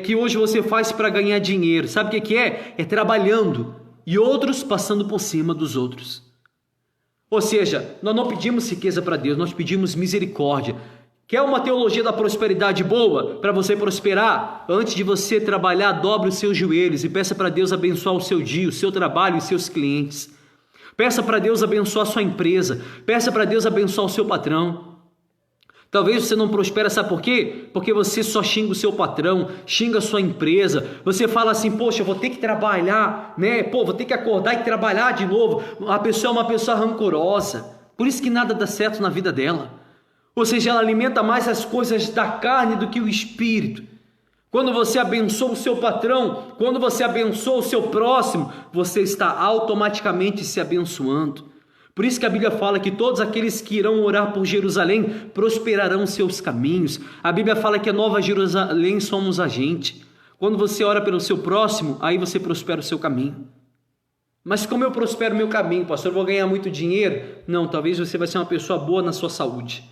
que hoje você faz para ganhar dinheiro. Sabe o que é? É trabalhando e outros passando por cima dos outros. Ou seja, nós não pedimos riqueza para Deus, nós pedimos misericórdia. Quer uma teologia da prosperidade boa para você prosperar? Antes de você trabalhar, dobre os seus joelhos e peça para Deus abençoar o seu dia, o seu trabalho e seus clientes. Peça para Deus abençoar a sua empresa. Peça para Deus abençoar o seu patrão. Talvez você não prospere, sabe por quê? Porque você só xinga o seu patrão, xinga a sua empresa. Você fala assim: poxa, eu vou ter que trabalhar, né? Vou ter que acordar e trabalhar de novo. A pessoa é uma pessoa rancorosa. Por isso que nada dá certo na vida dela. Ou seja, ela alimenta mais as coisas da carne do que o espírito. Quando você abençoa o seu patrão, quando você abençoa o seu próximo, você está automaticamente se abençoando. Por isso que a Bíblia fala que todos aqueles que irão orar por Jerusalém prosperarão seus caminhos. A Bíblia fala que a Nova Jerusalém somos a gente. Quando você ora pelo seu próximo, aí você prospera o seu caminho. Mas como eu prospero o meu caminho, pastor? Eu vou ganhar muito dinheiro? Não, talvez você vai ser uma pessoa boa na sua saúde.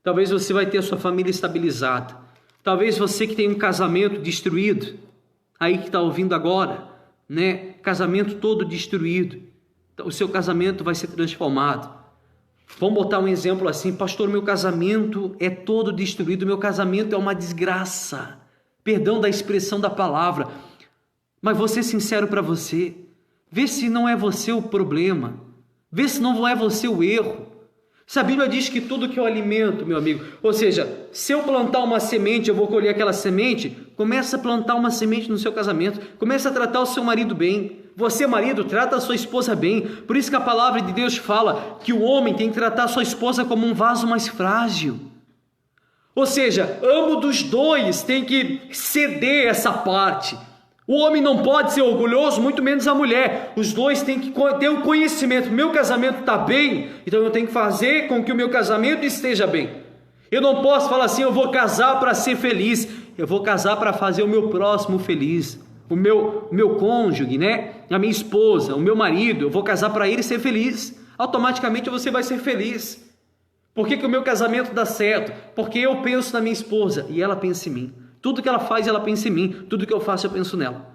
Talvez você vai ter a sua família estabilizada. Talvez você que tem um casamento destruído, aí que está ouvindo agora, né? Casamento todo destruído. O seu casamento vai ser transformado. Vamos botar um exemplo assim: pastor, meu casamento é todo destruído, meu casamento é uma desgraça. Perdão da expressão da palavra, mas vou ser sincero para você. Vê se não é você o problema. Vê se não é você o erro. Se a Bíblia diz que tudo que eu alimento, meu amigo, ou seja, se eu plantar uma semente, eu vou colher aquela semente. Começa a plantar uma semente no seu casamento. Começa a tratar o seu marido bem. Você, marido, trata a sua esposa bem. Por isso que a palavra de Deus fala que o homem tem que tratar a sua esposa como um vaso mais frágil. Ou seja, ambos dos dois têm que ceder essa parte. O homem não pode ser orgulhoso, muito menos a mulher. Os dois têm que ter o conhecimento. Meu casamento está bem, então eu tenho que fazer com que o meu casamento esteja bem. Eu não posso falar assim: eu vou casar para ser feliz. Eu vou casar para fazer o meu próximo feliz. O meu cônjuge, né? A minha esposa, o meu marido. Eu vou casar para ele ser feliz. Automaticamente você vai ser feliz. Por que o meu casamento dá certo? Porque eu penso na minha esposa e ela pensa em mim. Tudo que ela faz, ela pensa em mim. Tudo que eu faço, eu penso nela.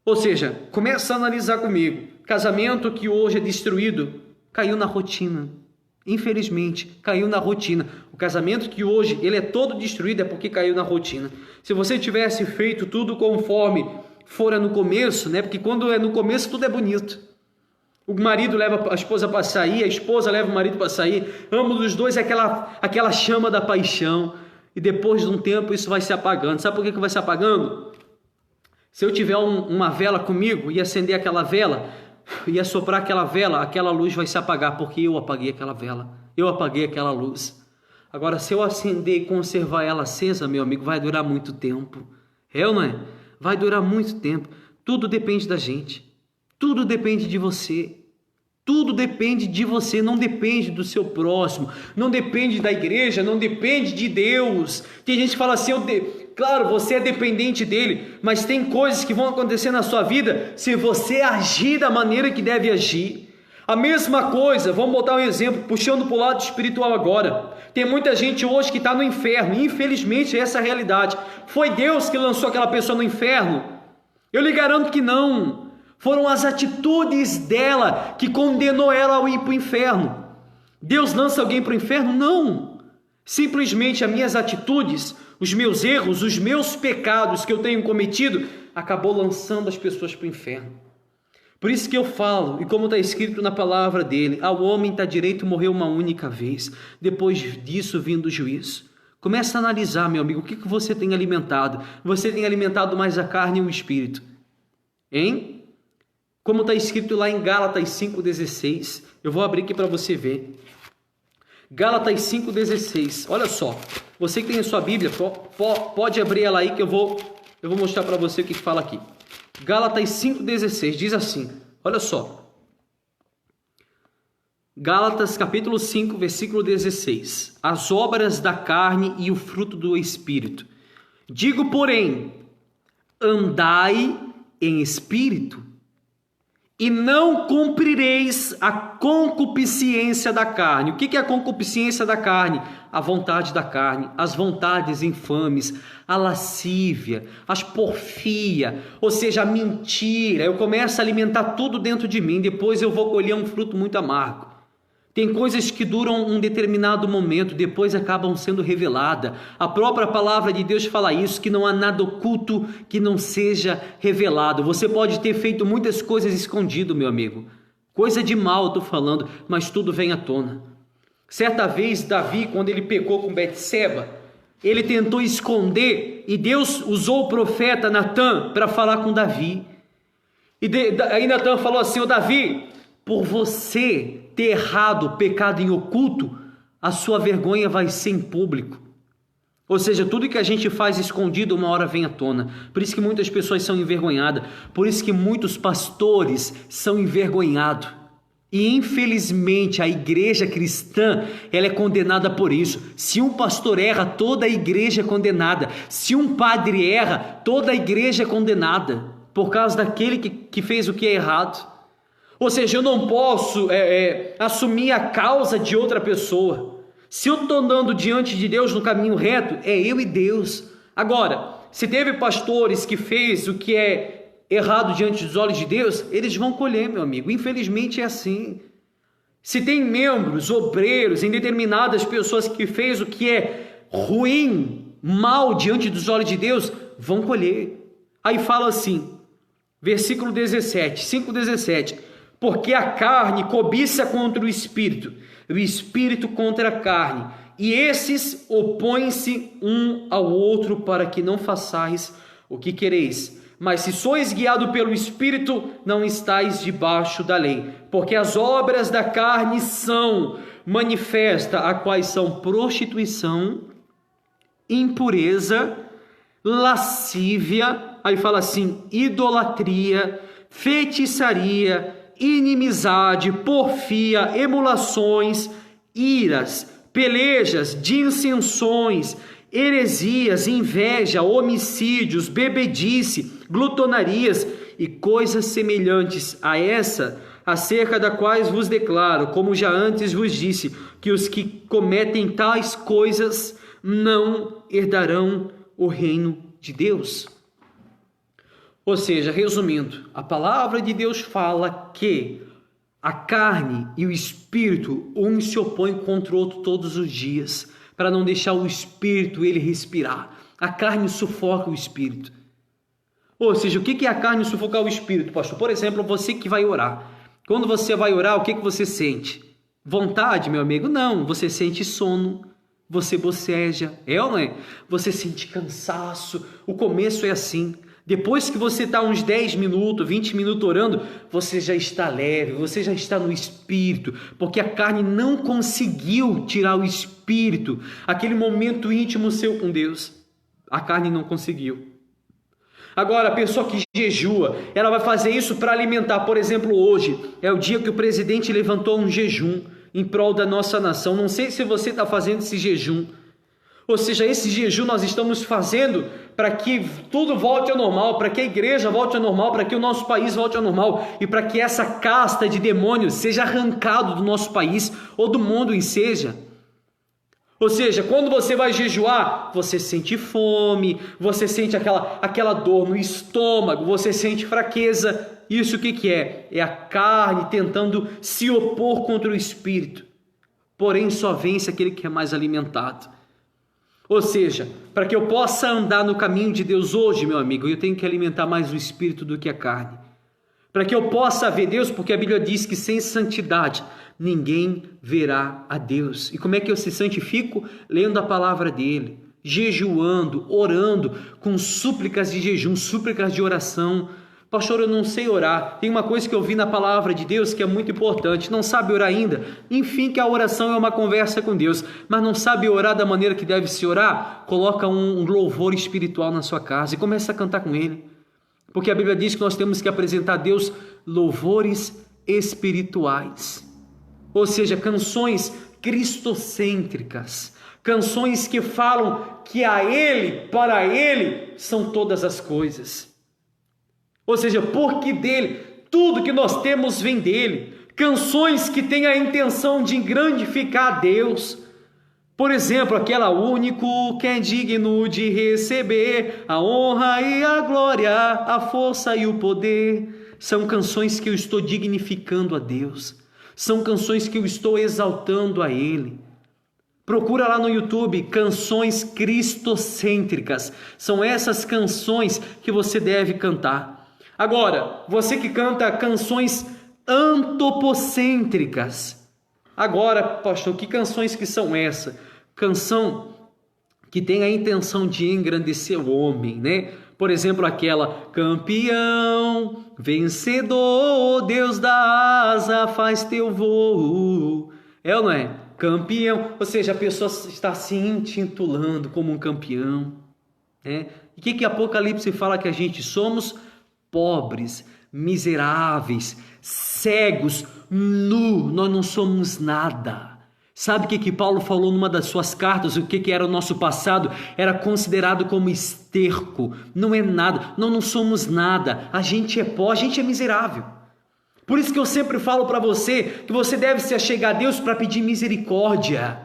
Ou seja, começa a analisar comigo. Casamento que hoje é destruído, caiu na rotina. Infelizmente, caiu na rotina. O casamento que hoje ele é todo destruído é porque caiu na rotina. Se você tivesse feito tudo conforme fora no começo, né? Porque quando é no começo tudo é bonito. O marido leva a esposa para sair, a esposa leva o marido para sair. Ambos os dois é aquela chama da paixão. E depois de um tempo isso vai se apagando. Sabe por que vai se apagando? Se eu tiver uma vela comigo e acender aquela vela, e assoprar aquela vela, aquela luz vai se apagar, porque eu apaguei aquela vela, eu apaguei aquela luz. Agora, se eu acender e conservar ela acesa, meu amigo, vai durar muito tempo. É ou não é? Vai durar muito tempo. Tudo depende da gente. Tudo depende de você. Tudo depende de você, não depende do seu próximo, não depende da igreja, não depende de Deus. Tem gente que fala assim: claro, você é dependente dele, mas tem coisas que vão acontecer na sua vida se você agir da maneira que deve agir. A mesma coisa, vamos botar um exemplo, puxando para o lado espiritual agora. Tem muita gente hoje que está no inferno, infelizmente essa é a realidade. Foi Deus que lançou aquela pessoa no inferno? Eu lhe garanto que não. Foram as atitudes dela que condenou ela ao ir para o inferno. Deus lança alguém para o inferno? Não. Simplesmente as minhas atitudes, os meus erros, os meus pecados que eu tenho cometido, acabou lançando as pessoas para o inferno. Por isso que eu falo, e como está escrito na palavra dele, ao homem está direito morrer uma única vez, depois disso vindo o juízo. Começa a analisar, meu amigo, o que você tem alimentado? Você tem alimentado mais a carne ou o espírito? Hein? Como está escrito lá em Gálatas 5,16, eu vou abrir aqui para você ver. Gálatas 5,16, olha só, você que tem a sua Bíblia, pode abrir ela aí que eu vou mostrar para você o que fala aqui. Gálatas 5,16 diz assim, olha só. Gálatas capítulo 5, versículo 16. As obras da carne e o fruto do Espírito. Digo, porém, andai em espírito, e não cumprireis a concupiscência da carne. O que é a concupiscência da carne? A vontade da carne, as vontades infames, a lascívia, as porfia, ou seja, a mentira. Eu começo a alimentar tudo dentro de mim, depois eu vou colher um fruto muito amargo. Tem coisas que duram um determinado momento, depois acabam sendo reveladas. A própria palavra de Deus fala isso, que não há nada oculto que não seja revelado. Você pode ter feito muitas coisas escondido, meu amigo. Coisa de mal, estou falando, mas tudo vem à tona. Certa vez, Davi, quando ele pecou com Betseba, ele tentou esconder e Deus usou o profeta Natã para falar com Davi. E aí Natã falou assim: ô Davi, por você ter errado, pecado em oculto, a sua vergonha vai ser em público. Ou seja, tudo que a gente faz escondido uma hora vem à tona. Por isso que muitas pessoas são envergonhadas. Por isso que muitos pastores são envergonhados. E infelizmente a igreja cristã, ela é condenada por isso. Se um pastor erra, toda a igreja é condenada. Se um padre erra, toda a igreja é condenada. Por causa daquele que fez o que é errado. Ou seja, eu não posso assumir a causa de outra pessoa. Se eu estou andando diante de Deus no caminho reto, é eu e Deus. Agora, se teve pastores que fez o que é errado diante dos olhos de Deus, eles vão colher, meu amigo. Infelizmente é assim. Se tem membros, obreiros, em determinadas pessoas que fez o que é ruim, mal diante dos olhos de Deus, vão colher. Aí fala assim, versículo 17, 5:17, porque a carne cobiça contra o espírito contra a carne, e esses opõem-se um ao outro para que não façais o que quereis. Mas se sois guiado pelo Espírito, não estáis debaixo da lei. Porque as obras da carne são manifestas, a quais são prostituição, impureza, lascívia, aí fala assim, idolatria, feitiçaria, inimizade, porfia, emulações, iras, pelejas, dissensões, heresias, inveja, homicídios, bebedice, glutonarias e coisas semelhantes a essa, acerca da quais vos declaro, como já antes vos disse, que os que cometem tais coisas não herdarão o reino de Deus. Ou seja, resumindo, a palavra de Deus fala que a carne e o espírito, um se opõe contra o outro todos os dias, para não deixar o espírito ele respirar. A carne sufoca o espírito. Ou seja, o que é a carne sufocar o espírito, pastor? Por exemplo, você que vai orar. Quando você vai orar, o que você sente? Vontade, meu amigo? Não, você sente sono, você boceja, é ou não é? Você sente cansaço, o começo é assim. Depois que você está uns 10 minutos, 20 minutos orando, você já está leve, você já está no espírito, porque a carne não conseguiu tirar o espírito, aquele momento íntimo seu com Deus. A carne não conseguiu. Agora, a pessoa que jejua, ela vai fazer isso para alimentar. Por exemplo, hoje é o dia que o presidente levantou um jejum em prol da nossa nação. Não sei se você está fazendo esse jejum. Ou seja, esse jejum nós estamos fazendo para que tudo volte ao normal, para que a igreja volte ao normal, para que o nosso país volte ao normal e para que essa casta de demônios seja arrancado do nosso país ou do mundo em seja. Ou seja, quando você vai jejuar, você sente fome, você sente aquela dor no estômago, você sente fraqueza. Isso o que é? É a carne tentando se opor contra o espírito. Porém, só vence aquele que é mais alimentado. Ou seja, para que eu possa andar no caminho de Deus hoje, meu amigo, eu tenho que alimentar mais o espírito do que a carne. Para que eu possa ver Deus, porque a Bíblia diz que sem santidade ninguém verá a Deus. E como é que eu se santifico? Lendo a palavra dele, jejuando, orando, com súplicas de jejum, súplicas de oração. Pastor, eu não sei orar. Tem uma coisa que eu vi na palavra de Deus que é muito importante. Não sabe orar ainda? Enfim, que a oração é uma conversa com Deus. Mas não sabe orar da maneira que deve se orar? Coloca um louvor espiritual na sua casa e começa a cantar com ele. Porque a Bíblia diz que nós temos que apresentar a Deus louvores espirituais. Ou seja, canções cristocêntricas. Canções que falam que a Ele, para Ele, são todas as coisas. Ou seja, porque dele, tudo que nós temos vem dele. Canções que têm a intenção de grandificar a Deus. Por exemplo, aquela único que é digno de receber a honra e a glória, a força e o poder. São canções que eu estou dignificando a Deus. São canções que eu estou exaltando a Ele. Procura lá no YouTube, canções cristocêntricas. São essas canções que você deve cantar. Agora, você que canta canções antropocêntricas. Agora, pastor, que canções que são essas? Canção que tem a intenção de engrandecer o homem, né? Por exemplo, aquela campeão, vencedor, Deus da asa faz teu voo. É ou não é? campeão. Ou seja, a pessoa está se intitulando como um campeão, né? E o que Apocalipse fala que a gente somos? Pobres, miseráveis, cegos, nu, nós não somos nada. Sabe o que Paulo falou numa das suas cartas? O que era o nosso passado? Era considerado como esterco, não é nada, nós não somos nada, a gente é pó, a gente é miserável. Por isso que eu sempre falo para você que você deve se achegar a Deus para pedir misericórdia.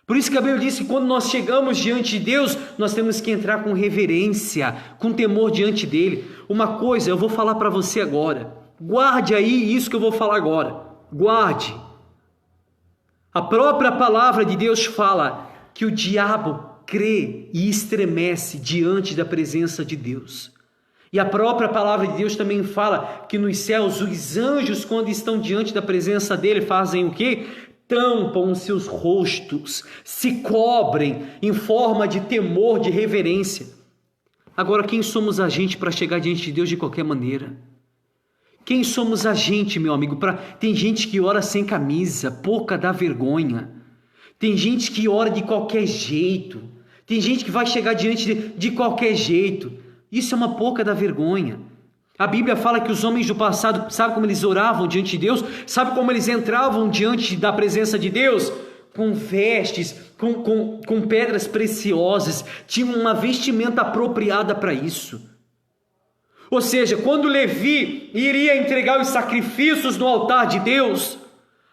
Por isso que a Bíblia diz que quando nós chegamos diante de Deus, nós temos que entrar com reverência, com temor diante dele. Uma coisa eu vou falar para você agora, guarde aí isso que eu vou falar agora, guarde. A própria palavra de Deus fala que o diabo crê e estremece diante da presença de Deus. E a própria palavra de Deus também fala que nos céus os anjos, quando estão diante da presença dele, fazem o quê? Tampam os seus rostos, se cobrem em forma de temor, de reverência. Agora, quem somos a gente para chegar diante de Deus de qualquer maneira? Quem somos a gente, meu amigo? Tem gente que ora sem camisa, pouca dá vergonha. Tem gente que ora de qualquer jeito. Tem gente que vai chegar diante de qualquer jeito. Isso é uma pouca da vergonha. A Bíblia fala que os homens do passado, sabe como eles oravam diante de Deus? Sabe como eles entravam diante da presença de Deus? Com vestes, com pedras preciosas. Tinham uma vestimenta apropriada para isso. Ou seja, quando Levi iria entregar os sacrifícios no altar de Deus,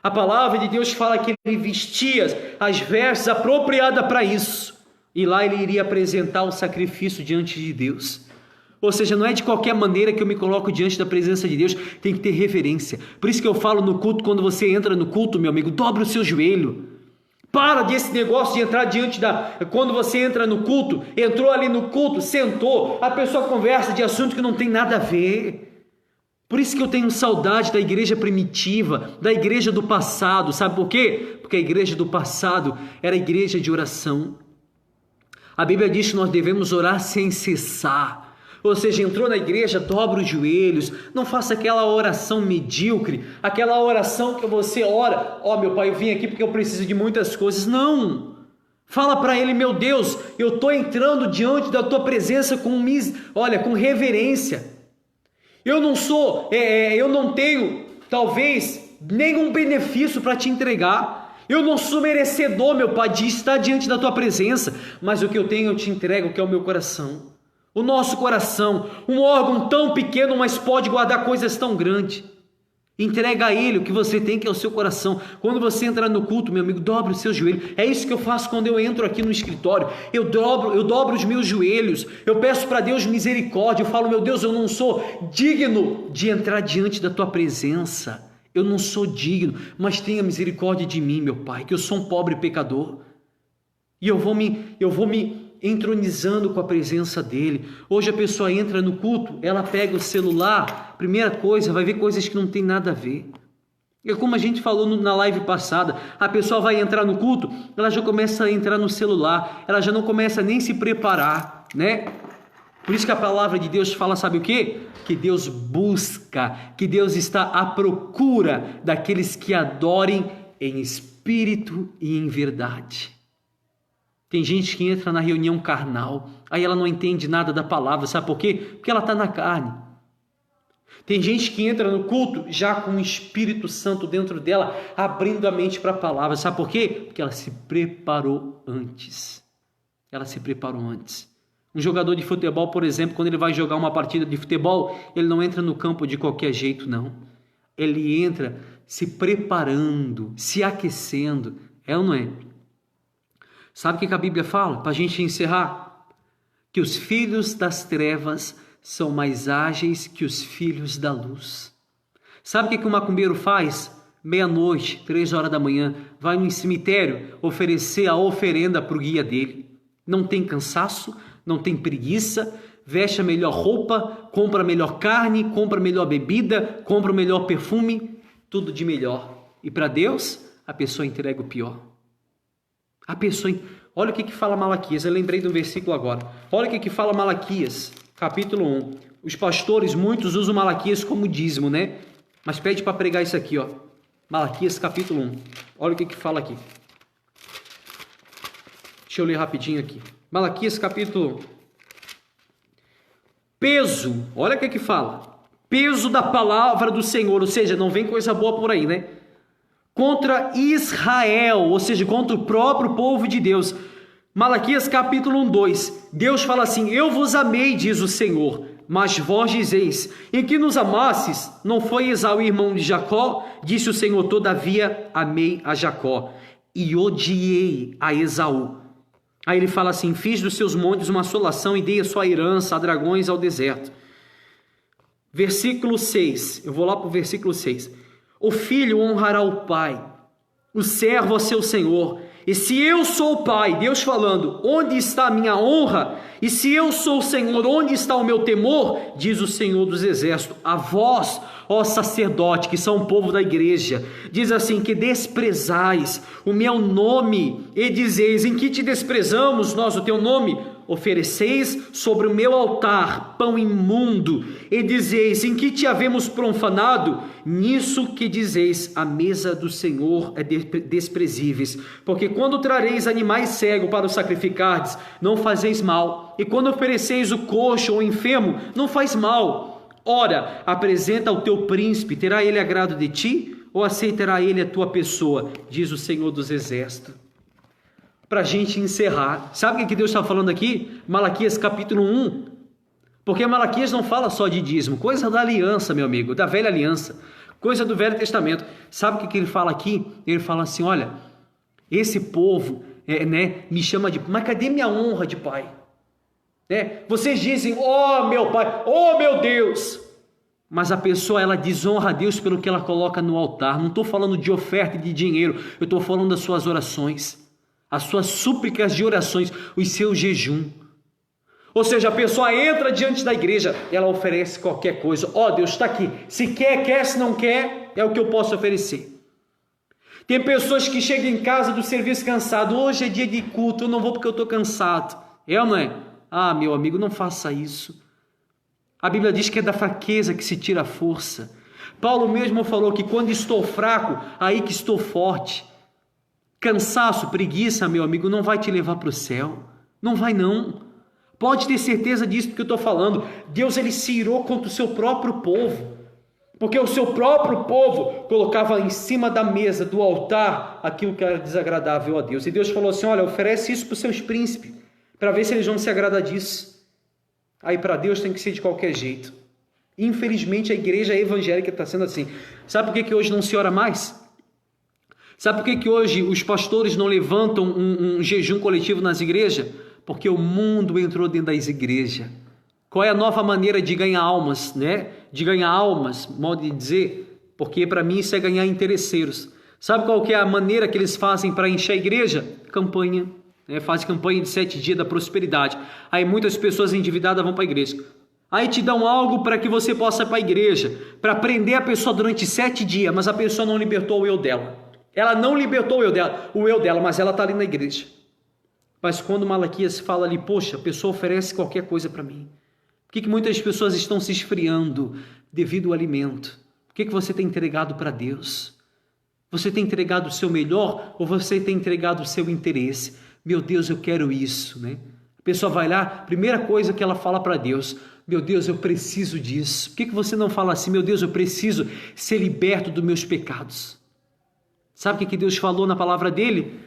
a palavra de Deus fala que ele vestia as vestes apropriadas para isso. E lá ele iria apresentar o sacrifício diante de Deus. Ou seja, não é de qualquer maneira que eu me coloco diante da presença de Deus, tem que ter reverência. Por isso que eu falo no culto, quando você entra no culto, meu amigo, dobra o seu joelho. Para desse negócio de entrar quando você entra no culto, entrou ali no culto, sentou, a pessoa conversa de assunto que não tem nada a ver. Por isso que eu tenho saudade da igreja primitiva, da igreja do passado. Sabe por quê? Porque a igreja do passado era a igreja de oração. A Bíblia diz que nós devemos orar sem cessar. Ou seja, entrou na igreja, dobra os joelhos, não faça aquela oração medíocre, aquela oração que você ora, meu pai, eu vim aqui porque eu preciso de muitas coisas. Não, fala para ele, meu Deus, eu estou entrando diante da tua presença com reverência. Eu não tenho, talvez, nenhum benefício para te entregar. Eu não sou merecedor, meu pai, de estar diante da tua presença, mas o que eu tenho eu te entrego, que é o meu coração. O nosso coração, um órgão tão pequeno, mas pode guardar coisas tão grandes. Entrega a ele o que você tem, que é o seu coração. Quando você entrar no culto, meu amigo, dobre o seu joelho. É isso que eu faço quando eu entro aqui no escritório. Eu dobro os meus joelhos. Eu peço para Deus misericórdia. Eu falo, meu Deus, eu não sou digno de entrar diante da tua presença. Eu não sou digno, mas tenha misericórdia de mim, meu Pai, que eu sou um pobre pecador. E eu vou me entronizando com a presença dele. Hoje a pessoa entra no culto, ela pega o celular, primeira coisa, vai ver coisas que não tem nada a ver. É como a gente falou na live passada, a pessoa vai entrar no culto, ela já começa a entrar no celular, ela já não começa nem a se preparar, né? Por isso que a palavra de Deus fala, sabe o quê? Que Deus busca, que Deus está à procura daqueles que adorem em espírito e em verdade. Tem gente que entra na reunião carnal, aí ela não entende nada da palavra, sabe por quê? Porque ela está na carne. Tem gente que entra no culto já com o Espírito Santo dentro dela, abrindo a mente para a palavra, sabe por quê? Porque ela se preparou antes. Um jogador de futebol, por exemplo, quando ele vai jogar uma partida de futebol, ele não entra no campo de qualquer jeito, não. Ele entra se preparando, se aquecendo, é ou não é? Sabe o que a Bíblia fala? Para a gente encerrar, que os filhos das trevas são mais ágeis que os filhos da luz. Sabe o que o macumbeiro faz? Meia-noite, 3 horas da manhã, vai no cemitério oferecer a oferenda para o guia dele. Não tem cansaço, não tem preguiça, veste a melhor roupa, compra a melhor carne, compra a melhor bebida, compra o melhor perfume, tudo de melhor. E para Deus, a pessoa entrega o pior. Olha o que fala Malaquias, eu lembrei do versículo agora. Olha o que fala Malaquias, capítulo 1. Os pastores, muitos usam Malaquias como dízimo, né? Mas pede para pregar isso aqui, ó. Malaquias, capítulo 1. Olha o que fala aqui. Deixa eu ler rapidinho aqui. Malaquias capítulo... Peso, olha o que fala. Peso da palavra do Senhor, ou seja, não vem coisa boa por aí, né? Contra Israel, ou seja, contra o próprio povo de Deus. Malaquias capítulo 1, 2. Deus fala assim: eu vos amei, diz o Senhor, mas vós dizeis, em que nos amasses, não foi Esaú irmão de Jacó? Disse o Senhor, todavia amei a Jacó e odiei a Esaú. Aí ele fala assim: fiz dos seus montes uma assolação e dei a sua herança a dragões ao deserto. Versículo 6, eu vou lá para o versículo 6. O filho honrará o pai, o servo a seu senhor. E se eu sou o pai, Deus falando, onde está a minha honra? E se eu sou o Senhor, onde está o meu temor? Diz o Senhor dos Exércitos. A vós, ó sacerdote, que são o povo da igreja, diz assim, que desprezais o meu nome, e dizeis, em que te desprezamos nós o teu nome? Ofereceis sobre o meu altar pão imundo, e dizeis, em que te havemos profanado? Nisso que dizeis, a mesa do Senhor é desprezíveis. Porque quando trareis animais cegos para os sacrificardes, não fazeis mal, e quando ofereceis o coxo ou o enfermo, não faz mal. Ora, apresenta ao teu príncipe, terá ele agrado de ti, ou aceitará ele a tua pessoa? Diz o Senhor dos Exércitos. Para a gente encerrar, sabe o que Deus está falando aqui? Malaquias capítulo 1, porque Malaquias não fala só de dízimo, coisa da aliança, meu amigo, da velha aliança, coisa do Velho Testamento. Sabe o que ele fala aqui? Ele fala assim, olha, esse povo me chama de, mas cadê minha honra de pai? Vocês dizem, oh meu pai, oh meu Deus, mas a pessoa, ela desonra a Deus pelo que ela coloca no altar. Não estou falando de oferta e de dinheiro, eu estou falando das suas orações, as suas súplicas de orações, os seus jejum. Ou seja, a pessoa entra diante da igreja, ela oferece qualquer coisa. Ó, Deus está aqui, se quer, se não quer, é o que eu posso oferecer. Tem pessoas que chegam em casa do serviço cansado, hoje é dia de culto, eu não vou porque eu estou cansado. É ou não é? Ah, meu amigo, não faça isso. A Bíblia diz que é da fraqueza que se tira a força. Paulo mesmo falou que quando estou fraco, aí que estou forte. Cansaço, preguiça, meu amigo, não vai te levar para o céu. Não vai não. Pode ter certeza disso que eu estou falando. Deus, ele se irou contra o seu próprio povo. Porque o seu próprio povo colocava em cima da mesa, do altar, aquilo que era desagradável a Deus. E Deus falou assim, olha, oferece isso para os seus príncipes, para ver se eles vão se agradar disso. Aí para Deus tem que ser de qualquer jeito. Infelizmente a igreja evangélica está sendo assim. Sabe por que hoje não se ora mais? Sabe por que hoje os pastores não levantam um jejum coletivo nas igrejas? Porque o mundo entrou dentro das igrejas. Qual é a nova maneira de ganhar almas, né? De ganhar almas, modo de dizer, porque para mim isso é ganhar interesseiros. Sabe qual que é a maneira que eles fazem para encher a igreja? Campanha. Fazem campanha de 7 dias da prosperidade. Aí muitas pessoas endividadas vão para a igreja. Aí te dão algo para que você possa ir para a igreja, para prender a pessoa durante 7 dias, mas a pessoa não libertou o eu dela. Ela não libertou o eu dela, mas ela está ali na igreja. Mas quando Malaquias fala ali, poxa, a pessoa oferece qualquer coisa para mim. Por que muitas pessoas estão se esfriando devido ao alimento? O que você tem entregado para Deus? Você tem entregado o seu melhor ou você tem entregado o seu interesse? Meu Deus, eu quero isso, né? A pessoa vai lá, primeira coisa que ela fala para Deus, meu Deus, eu preciso disso. Por que você não fala assim, meu Deus, eu preciso ser liberto dos meus pecados? Sabe o que Deus falou na palavra dele?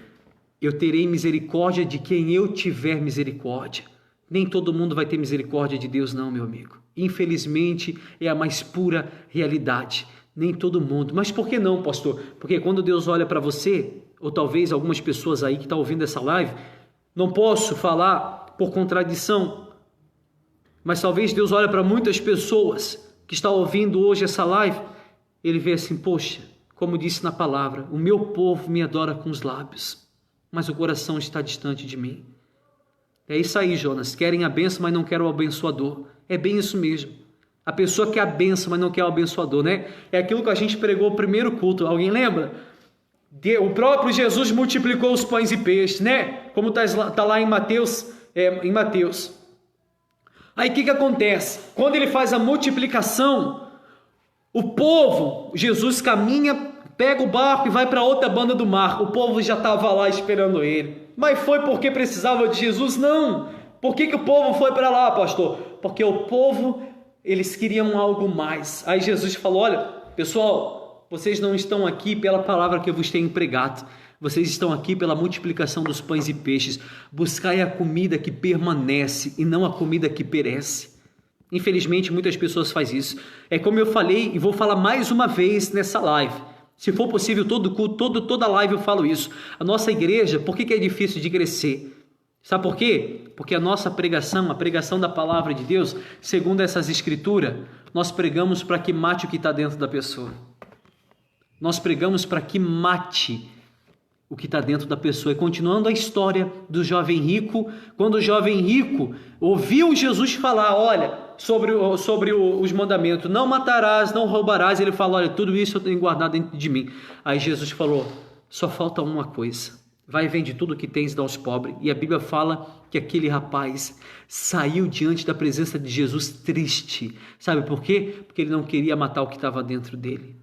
Eu terei misericórdia de quem eu tiver misericórdia. Nem todo mundo vai ter misericórdia de Deus não, meu amigo. Infelizmente, é a mais pura realidade. Nem todo mundo. Mas por que não, pastor? Porque quando Deus olha para você, ou talvez algumas pessoas aí que estão ouvindo essa live, não posso falar por contradição, mas talvez Deus olha para muitas pessoas que estão ouvindo hoje essa live, ele vê assim, poxa, como disse na palavra, o meu povo me adora com os lábios, mas o coração está distante de mim. É isso aí, Jonas, querem a bênção, mas não querem o abençoador. É bem isso mesmo. A pessoa quer a bênção, mas não quer o abençoador, né? É aquilo que a gente pregou no primeiro culto, alguém lembra? O próprio Jesus multiplicou os pães e peixes, né? Como está lá em Mateus. Aí o que acontece? Quando ele faz a multiplicação, o povo, Jesus caminha pega o barco e vai para outra banda do mar. O povo já estava lá esperando ele. Mas foi porque precisava de Jesus? Não. Por que o povo foi para lá, pastor? Porque o povo, eles queriam algo mais. Aí Jesus falou, olha, pessoal, vocês não estão aqui pela palavra que eu vos tenho pregado. Vocês estão aqui pela multiplicação dos pães e peixes. Buscai a comida que permanece e não a comida que perece. Infelizmente, muitas pessoas fazem isso. É como eu falei e vou falar mais uma vez nessa live. Se for possível, todo culto, toda live eu falo isso. A nossa igreja, por que é difícil de crescer? Sabe por quê? Porque a nossa pregação, a pregação da palavra de Deus, segundo essas escrituras, nós pregamos para que mate o que está dentro da pessoa. Nós pregamos para que mate o que está dentro da pessoa. E continuando a história do jovem rico, quando o jovem rico ouviu Jesus falar, olha, sobre os mandamentos, não matarás, não roubarás, ele falou, olha, tudo isso eu tenho guardado dentro de mim. Aí Jesus falou, só falta uma coisa, vai e vende tudo que tens e dá aos pobres. E a Bíblia fala que aquele rapaz saiu diante da presença de Jesus triste. Sabe por quê? Porque ele não queria matar o que estava dentro dele.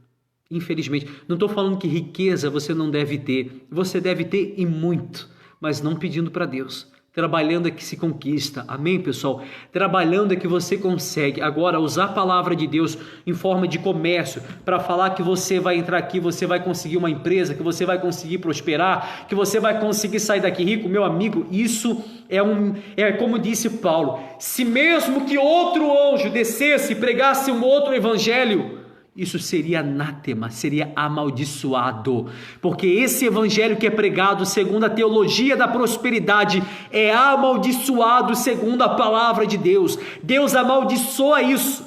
Infelizmente, não estou falando que riqueza você não deve ter, você deve ter e muito, mas não pedindo para Deus. Trabalhando é que se conquista, amém, pessoal? Trabalhando é que você consegue. Agora, usar a palavra de Deus em forma de comércio, para falar que você vai entrar aqui, você vai conseguir uma empresa, que você vai conseguir prosperar, que você vai conseguir sair daqui rico, meu amigo, isso é como disse Paulo, se mesmo que outro anjo descesse e pregasse um outro evangelho, isso seria anátema, seria amaldiçoado, porque esse evangelho que é pregado segundo a teologia da prosperidade é amaldiçoado segundo a palavra de Deus. Deus amaldiçoa isso.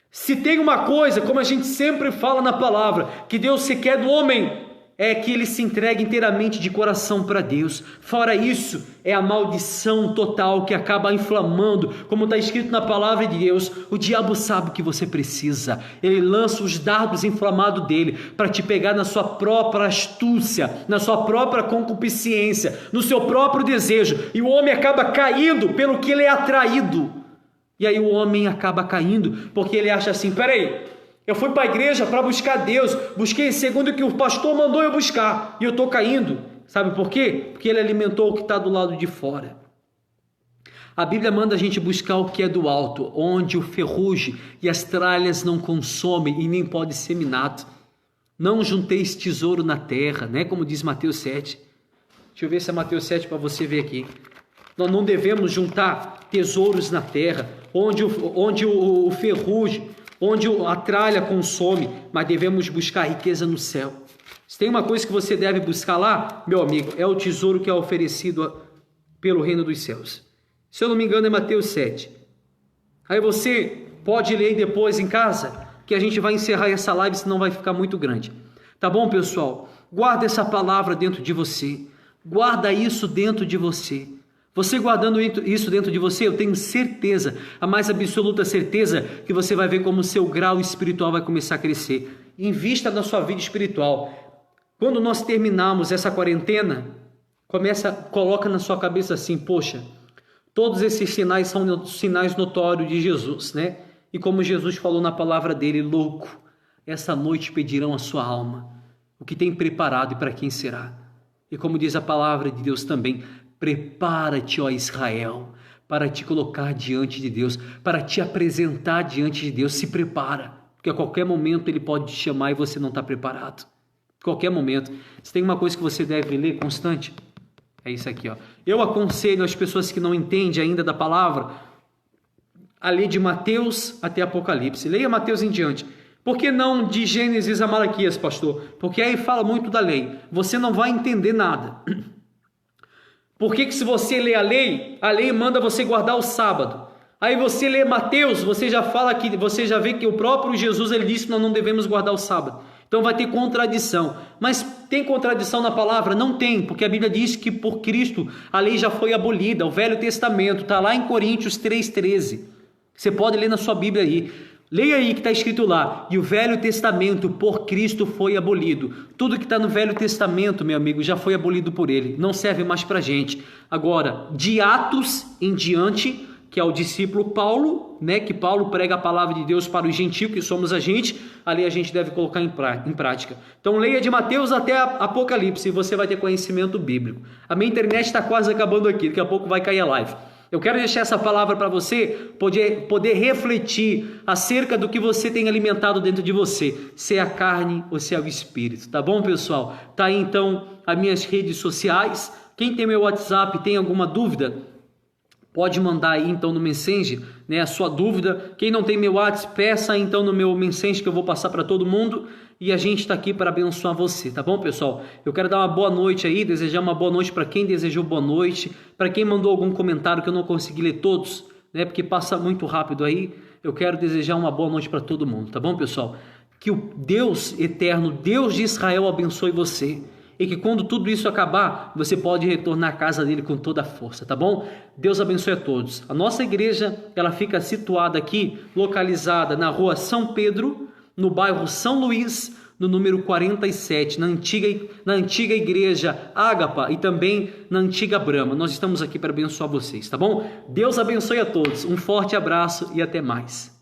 Se tem uma coisa, como a gente sempre fala na palavra, que Deus se quer do homem, é que ele se entregue inteiramente de coração para Deus. Fora isso, é a maldição total que acaba inflamando, como está escrito na palavra de Deus. O diabo sabe o que você precisa, ele lança os dardos inflamados dele para te pegar na sua própria astúcia, na sua própria concupiscência, no seu próprio desejo, e o homem acaba caindo pelo que ele é atraído. E aí o homem acaba caindo porque ele acha assim, peraí, eu fui para a igreja para buscar Deus, busquei segundo o que o pastor mandou eu buscar, e eu estou caindo. Sabe por quê? Porque ele alimentou o que está do lado de fora. A Bíblia manda a gente buscar o que é do alto, onde o ferrugem e as tralhas não consomem e nem pode ser minado. Não junteis tesouro na terra, né? Como diz Mateus 7. Deixa eu ver se é Mateus 7 para você ver aqui. Nós não devemos juntar tesouros na terra, onde o ferrugem, onde a tralha consome, mas devemos buscar riqueza no céu. Se tem uma coisa que você deve buscar lá, meu amigo, é o tesouro que é oferecido pelo reino dos céus. Se eu não me engano é Mateus 7. Aí você pode ler depois em casa, que a gente vai encerrar essa live, senão vai ficar muito grande. Tá bom, pessoal? Guarda essa palavra dentro de você. Guarda isso dentro de você. Você guardando isso dentro de você, eu tenho certeza, a mais absoluta certeza, que você vai ver como o seu grau espiritual vai começar a crescer. Invista na sua vida espiritual. Quando nós terminarmos essa quarentena, coloca na sua cabeça assim, poxa, todos esses sinais são sinais notórios de Jesus, né? E como Jesus falou na palavra dele, louco, essa noite pedirão a sua alma, o que tem preparado e para quem será. E como diz a palavra de Deus também, prepara-te, ó Israel, para te colocar diante de Deus, para te apresentar diante de Deus. Se prepara, porque a qualquer momento Ele pode te chamar e você não está preparado. Qualquer momento. Se tem uma coisa que você deve ler constante, é isso aqui, ó. Eu aconselho as pessoas que não entendem ainda da palavra a ler de Mateus até Apocalipse. Leia Mateus em diante. Por que não de Gênesis a Malaquias, pastor? Porque aí fala muito da lei. Você não vai entender nada. Por que se você lê a lei manda você guardar o sábado. Aí você lê Mateus, você já vê que o próprio Jesus ele disse que nós não devemos guardar o sábado. Então vai ter contradição. Mas tem contradição na palavra? Não tem, porque a Bíblia diz que por Cristo a lei já foi abolida. O Velho Testamento está lá em Coríntios 3,13. Você pode ler na sua Bíblia aí. Leia aí que está escrito lá, e o Velho Testamento por Cristo foi abolido. Tudo que está no Velho Testamento, meu amigo, já foi abolido por ele, não serve mais para a gente. Agora, de Atos em diante, que é o discípulo Paulo, né, que Paulo prega a palavra de Deus para os gentios, que somos a gente, ali a gente deve colocar em prática. Então leia de Mateus até Apocalipse e você vai ter conhecimento bíblico. A minha internet está quase acabando aqui, daqui a pouco vai cair a live. Eu quero deixar essa palavra para você poder refletir acerca do que você tem alimentado dentro de você, se é a carne ou se é o espírito, tá bom, pessoal? Tá aí então as minhas redes sociais. Quem tem meu WhatsApp, tem alguma dúvida, pode mandar aí então no Messenger, né, a sua dúvida. Quem não tem meu WhatsApp, peça então no meu Messenger que eu vou passar para todo mundo. E a gente está aqui para abençoar você, tá bom, pessoal? Eu quero dar uma boa noite aí, desejar uma boa noite para quem desejou boa noite, para quem mandou algum comentário que eu não consegui ler todos, né? Porque passa muito rápido aí. Eu quero desejar uma boa noite para todo mundo, tá bom, pessoal? Que o Deus eterno, Deus de Israel, abençoe você. E que quando tudo isso acabar, você pode retornar à casa dele com toda a força, tá bom? Deus abençoe a todos. A nossa igreja, ela fica situada aqui, localizada na rua São Pedro, no bairro São Luís, no número 47, na antiga igreja Ágapa e também na antiga Brama. Nós estamos aqui para abençoar vocês, tá bom? Deus abençoe a todos. Um forte abraço e até mais.